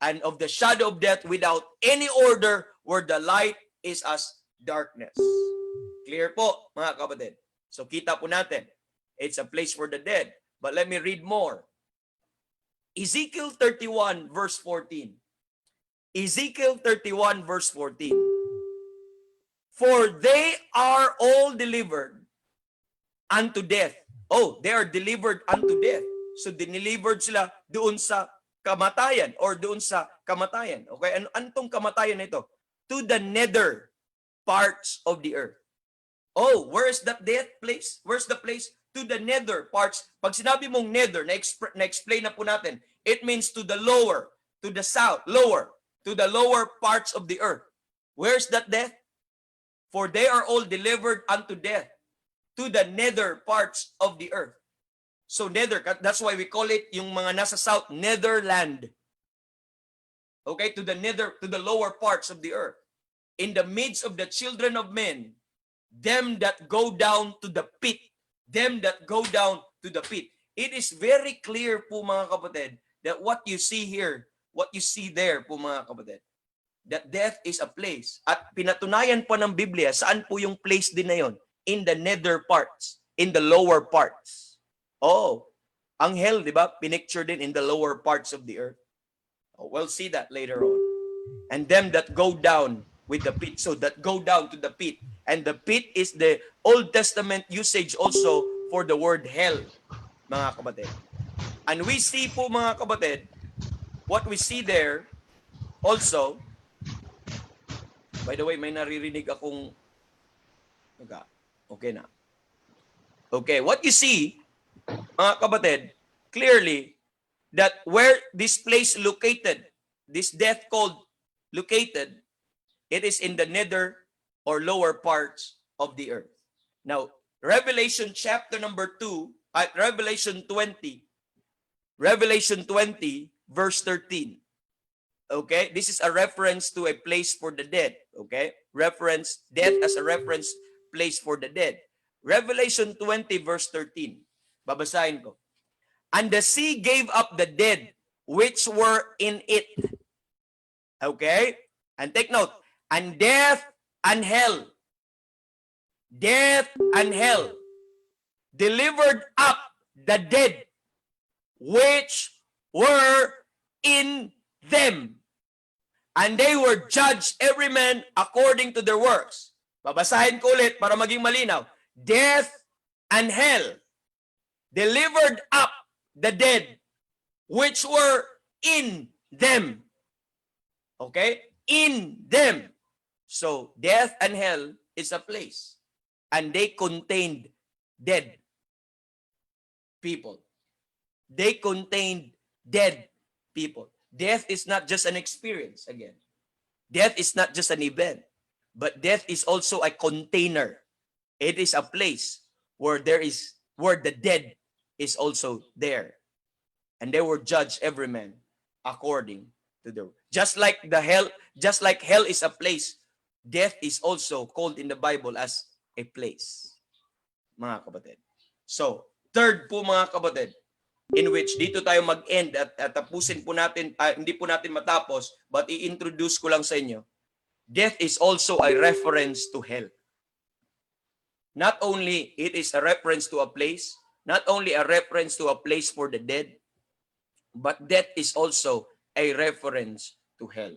And of the shadow of death without any order, where the light is as darkness. Clear po, mga kapatid. So kita po natin, it's a place for the dead. But let me read more. Ezekiel 31 verse 14. Ezekiel 31 verse 14. For they are all delivered unto death. Oh, they are delivered unto death. So dinelivered sila doon sa kamatayan or doon sa kamatayan. Okay, anong kamatayan na ito? To the nether parts of the earth. Oh, where is that death place? Where's the place? To the nether parts. Pag sinabi mong nether, na-explain na po natin, it means to the lower, to the south, lower, to the lower parts of the earth. Where's that death? For they are all delivered unto death, to the nether parts of the earth. So nether, that's why we call it yung mga nasa south, netherland. Okay, to the nether, to the lower parts of the earth. In the midst of the children of men, them that go down to the pit. Them that go down to the pit. It is very clear po mga kapatid that what you see here, what you see there po mga kapatid, that death is a place. At pinatunayan po ng Biblia, saan po yung place din na yon? In the nether parts, in the lower parts. Oh, ang hell, di ba? Pinicture din in the lower parts of the earth. Oh, we'll see that later on. And them that go down with the pit. So that go down to the pit. And the pit is the Old Testament usage also for the word hell, mga kapatid. And we see po mga kapatid, what we see there also, by the way, may naririnig akong, okay na. Okay, what you see, mga kapatid, clearly, that where this place located, this death called located, it is in the nether or lower parts of the earth. Now, Revelation chapter number 2, at Revelation 20, verse 13. Okay, this is a reference to a place for the dead. Okay, reference, death as a reference place for the dead. Revelation 20, verse 13. Babasahin ko. And the sea gave up the dead which were in it. Okay? And take note. And death and hell delivered up the dead which were in them. And they were judged every man according to their works. Babasahin ko ulit para maging malinaw. Death and hell delivered up the dead which were in them. Okay? In them. So, death and hell is a place. And they contained dead people. They contained dead people. Death is not just an experience, again. Death is not just an event. But death is also a container. It is a place where the dead is also there. And they were judged every man according to their. Just like hell is a place, death is also called in the Bible as a place. Mga kapatid. So, third po mga kapatid, in which dito tayo mag-end at tapusin po natin, hindi po natin matapos, but i-introduce ko lang sa inyo. Death is also a reference to hell. Not only it is a reference to a place, not only a reference to a place for the dead, but death is also a reference to hell.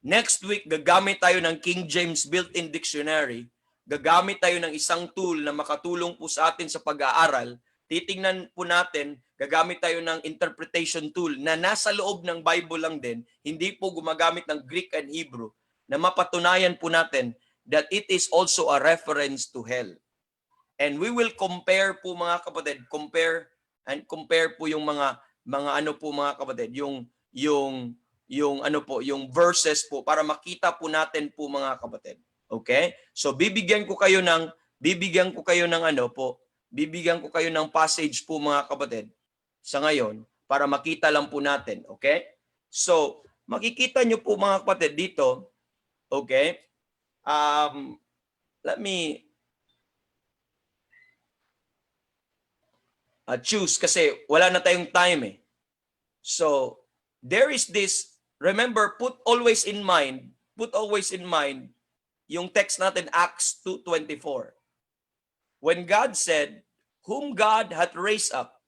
Next week, gagamit tayo ng King James Built-in Dictionary. Gagamit tayo ng isang tool na makatulong po sa atin sa pag-aaral. Titingnan po natin, gagamit tayo ng interpretation tool na nasa loob ng Bible lang din, hindi po gumagamit ng Greek and Hebrew, na mapatunayan po natin that it is also a reference to hell. And we will compare po mga kapatid, compare po yung mga ano po mga kapatid, yung ano po, yung verses po para makita po natin po mga kapatid. Okay? So bibigyan ko kayo ng ano po, bibigyan ko kayo ng passage po mga kapatid sa ngayon para makita lang po natin. Okay? So makikita nyo po mga kapatid dito, okay? Let me choose kasi wala na tayong time eh. So there is this, remember, put always in mind yung text natin, Acts 2:24. When God said, whom God hath raised up,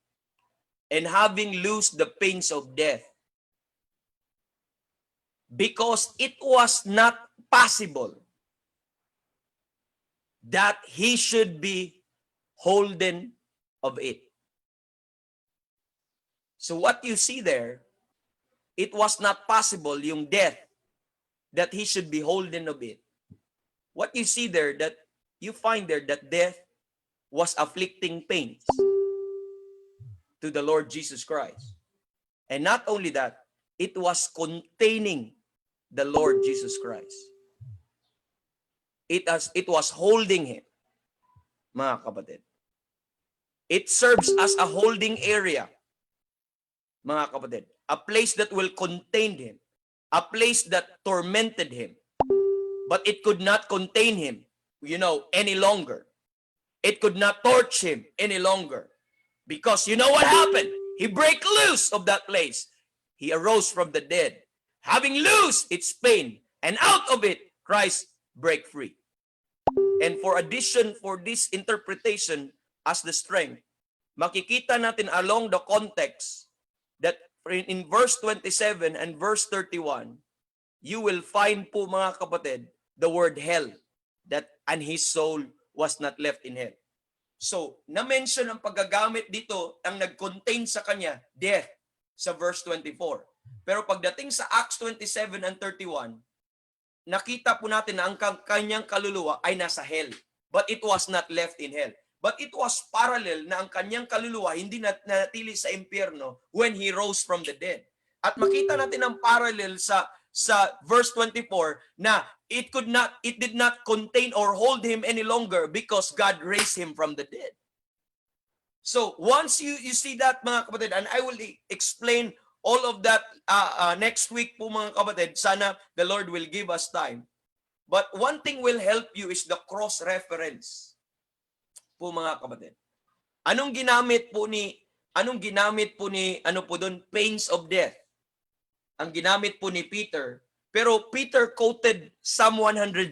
and having loosed the pains of death, because it was not possible that he should be holden of it. So what you see there, it was not possible, yung death, that he should be holden of it. What you see there, that you find there that death was afflicting pains to the Lord Jesus Christ. And not only that, it was containing the Lord Jesus Christ. It was holding him, mga kapatid. It serves as a holding area, mga kapatid. A place that will contain him. A place that tormented him. But it could not contain him, any longer. It could not torch him any longer. Because you know what happened? He break loose of that place. He arose from the dead, having loosed its pain, and out of it, Christ break free. And for addition, for this interpretation as the strength, makikita natin along the context that in verse 27 and verse 31, you will find po mga kapatid, the word hell, that and his soul was not left in hell. So, na-mention ang paggagamit dito, ang nag-contain sa kanya, death, sa verse 24. Pero pagdating sa Acts 27 and 31, nakita po natin na ang kanyang kaluluwa ay nasa hell. But it was not left in hell. But it was parallel na ang kanyang kaluluwa hindi nanatili sa impyerno when he rose from the dead. At makita natin ang parallel sa verse 24 na it did not contain or hold him any longer because God raised him from the dead. So once you see that mga kapatid, and I will explain all of that next week po mga kapatid, sana the Lord will give us time. But one thing will help you is the cross reference po mga kapatid. Anong ginamit po ni pains of death? Ang ginamit po ni Peter, pero Peter quoted Psalm 116.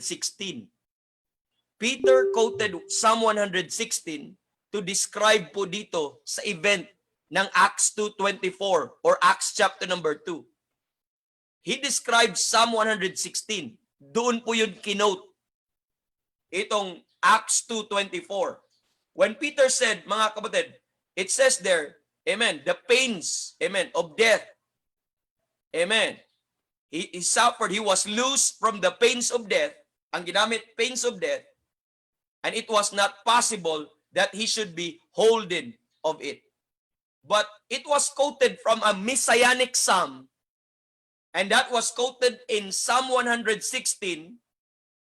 Peter quoted Psalm 116 to describe po dito sa event ng Acts 2:24 or Acts chapter number 2. He described Psalm 116. Doon po yun kinote. Itong Acts 2:24. When Peter said, mga kapatid, it says there, amen, the pains, amen, of death. Amen. He suffered, he was loose from the pains of death. Ang ginamit, pains of death. And it was not possible that he should be holden of it. But it was quoted from a messianic psalm. And that was quoted in Psalm 116.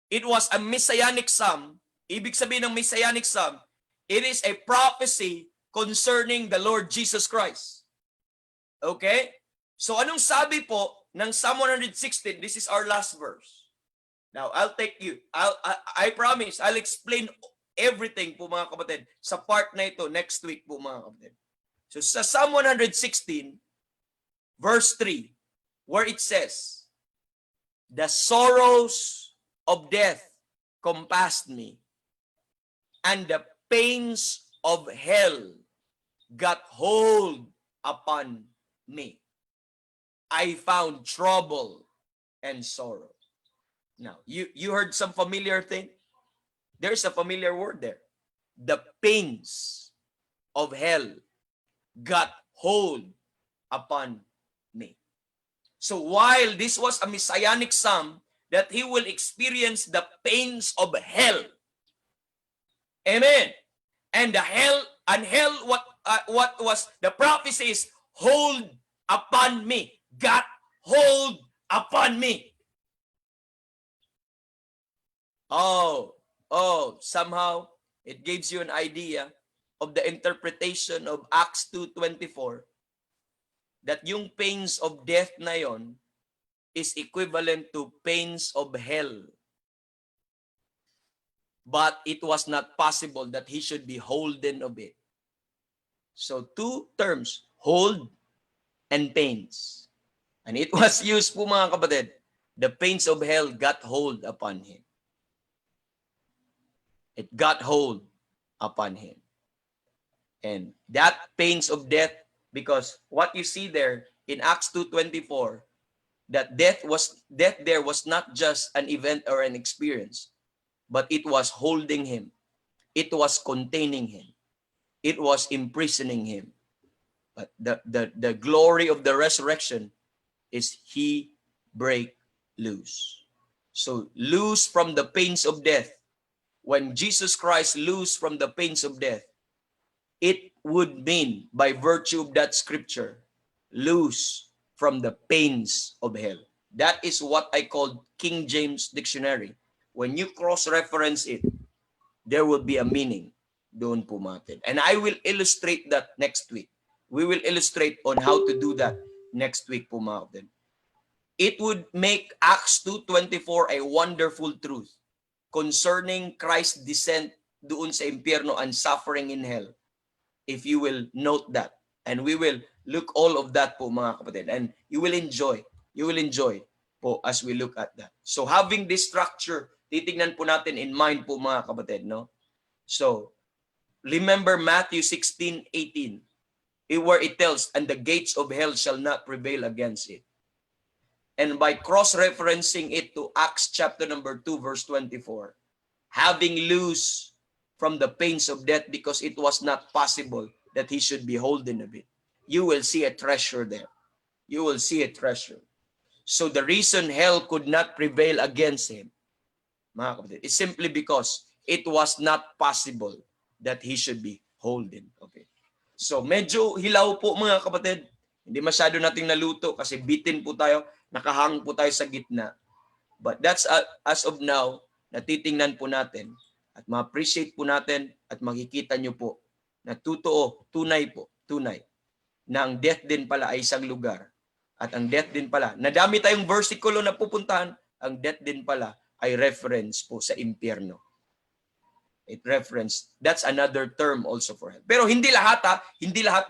It was a messianic psalm. Ibig sabihin ng messianic psalm, it is a prophecy concerning the Lord Jesus Christ. Okay? So anong sabi po ng Psalm 116? This is our last verse. Now, I'll take you. I promise, I'll explain everything po mga kapatid sa part na ito next week po mga kapatid. So sa Psalm 116, verse 3, where it says, the sorrows of death compassed me, and the pains of hell got hold upon me. I found trouble and sorrow. Now, you heard some familiar thing? There's a familiar word there. The pains of hell got hold upon me. So while this was a messianic psalm that he will experience the pains of hell, amen. And hell, what was the prophecy is, hold upon me, got hold upon me. Somehow it gives you an idea of the interpretation of Acts 2:24, that yung pains of death na yon is equivalent to pains of hell. But it was not possible that he should be holden of it. So two terms, hold and pains. And it was used po mga kapatid, the pains of hell got hold upon him. It got hold upon him. And that pains of death, because what you see there in Acts 2:24, that death there was not just an event or an experience, but it was holding him. It was containing him. It was imprisoning him. But the glory of the resurrection is he break loose. So loose from the pains of death. When Jesus Christ loose from the pains of death, it would mean, by virtue of that scripture, loose from the pains of hell. That is what I call King James Dictionary. When you cross-reference it, there will be a meaning doon po natin. And I will illustrate that next week. We will illustrate on how to do that next week po natin. It would make Acts 2:24 a wonderful truth concerning Christ's descent doon sa impyerno and suffering in hell. If you will note that. And we will look all of that po mga kapatid. And you will enjoy po as we look at that. So having this structure, titignan po natin in mind po mga kapatid, no? So, remember Matthew 16:18, where it tells, and the gates of hell shall not prevail against it. And by cross-referencing it to Acts chapter number 2, verse 24, having loose from the pains of death because it was not possible that he should be holden of it, you will see a treasure there. You will see a treasure. So the reason hell could not prevail against him, mga kapatid, is simply because it was not possible that he should be holden of it. So medyo hilaw po mga kapatid. Hindi masyado nating naluto kasi bitin po tayo, nakahang po tayo sa gitna. But that's as of now, natitingnan po natin at ma-appreciate po natin at makikita nyo po na tunay na ang death din pala ay isang lugar. At ang death din pala, nadami tayong versikulo na pupuntahan, ang death din pala ay reference po sa impyerno. It reference, that's another term also for hell. Pero hindi lahat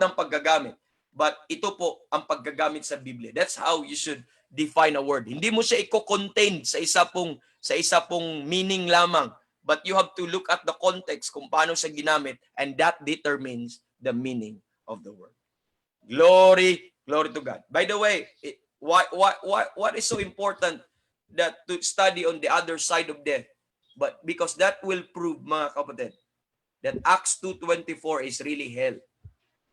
ng paggagamit. But ito po ang paggagamit sa Biblia. That's how you should define a word. Hindi mo siya i-contain sa isa pong meaning lamang. But you have to look at the context kung paano siya ginamit, and that determines the meaning of the word. Glory to God. By the way, what is so important that to study on the other side of death? But because that will prove, mga kapatid, that Acts 2:24 is really hell.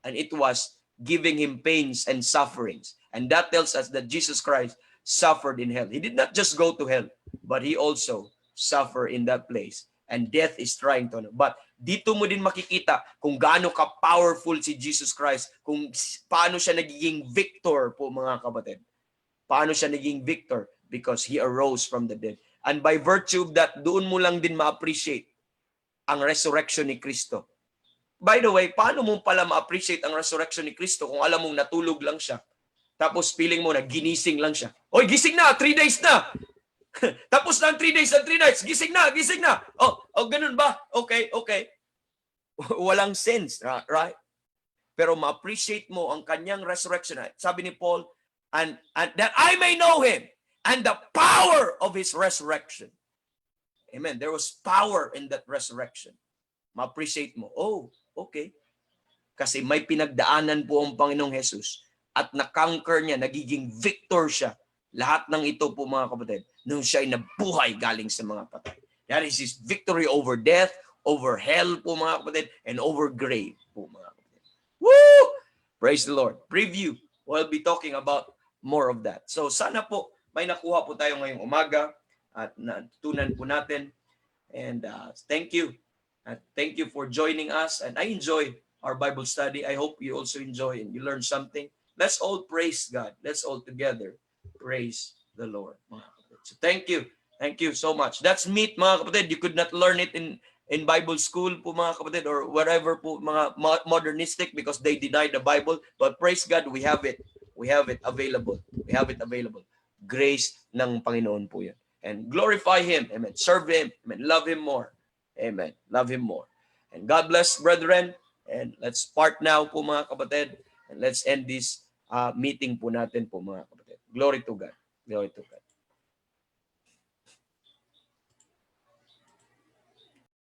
And it was giving him pains and sufferings. And that tells us that Jesus Christ suffered in hell. He did not just go to hell, but he also suffered in that place. And death is trying to know. But dito mo din makikita kung gaano ka-powerful si Jesus Christ, kung paano siya nagiging victor po mga kapatid. Paano siya naging victor? Because he arose from the dead. And by virtue of that, doon mo lang din ma-appreciate ang resurrection ni Kristo. By the way, paano mo pala ma-appreciate ang resurrection ni Kristo kung alam mong natulog lang siya? Tapos feeling mo na ginising lang siya. Oy, gising na! 3 days na! Tapos na 3 days and 3 nights. Gising na! Oh, ganun ba? Okay. Walang sense, right? pero ma-appreciate mo ang kanyang resurrection. Sabi ni Paul, and that I may know Him and the power of His resurrection. Amen. There was power in that resurrection. Ma-appreciate mo. Oh, okay. Kasi may pinagdaanan po ang Panginoong Jesus at na-conquer niya, nagiging victor siya. Lahat ng ito po mga kapatid, nung siya ay nabuhay galing sa mga patay. That is His victory over death, over hell po mga kapatid, and over grave po mga kapatid. Woo! Praise the Lord. Preview. We'll be talking about more of that. So sana po may nakuha po tayo ngayong umaga at natutunan po natin. And thank you. Thank you for joining us. And I enjoy our Bible study. I hope you also enjoy and you learn something. Let's all praise God. Let's all together praise the Lord, mga kapatid. So thank you. Thank you so much. That's meat, mga kapatid. You could not learn it in Bible school po, mga kapatid, or whatever po, mga modernistic, because they denied the Bible. But praise God, we have it. We have it available. We have it available. Grace ng Panginoon po yan. And glorify Him. Amen. Serve Him. Amen. Love Him more. Amen. Love Him more. And God bless, brethren. And let's part now po, mga kapatid. And let's end this meeting po natin po, mga kapatid. Glory to God. Glory to God.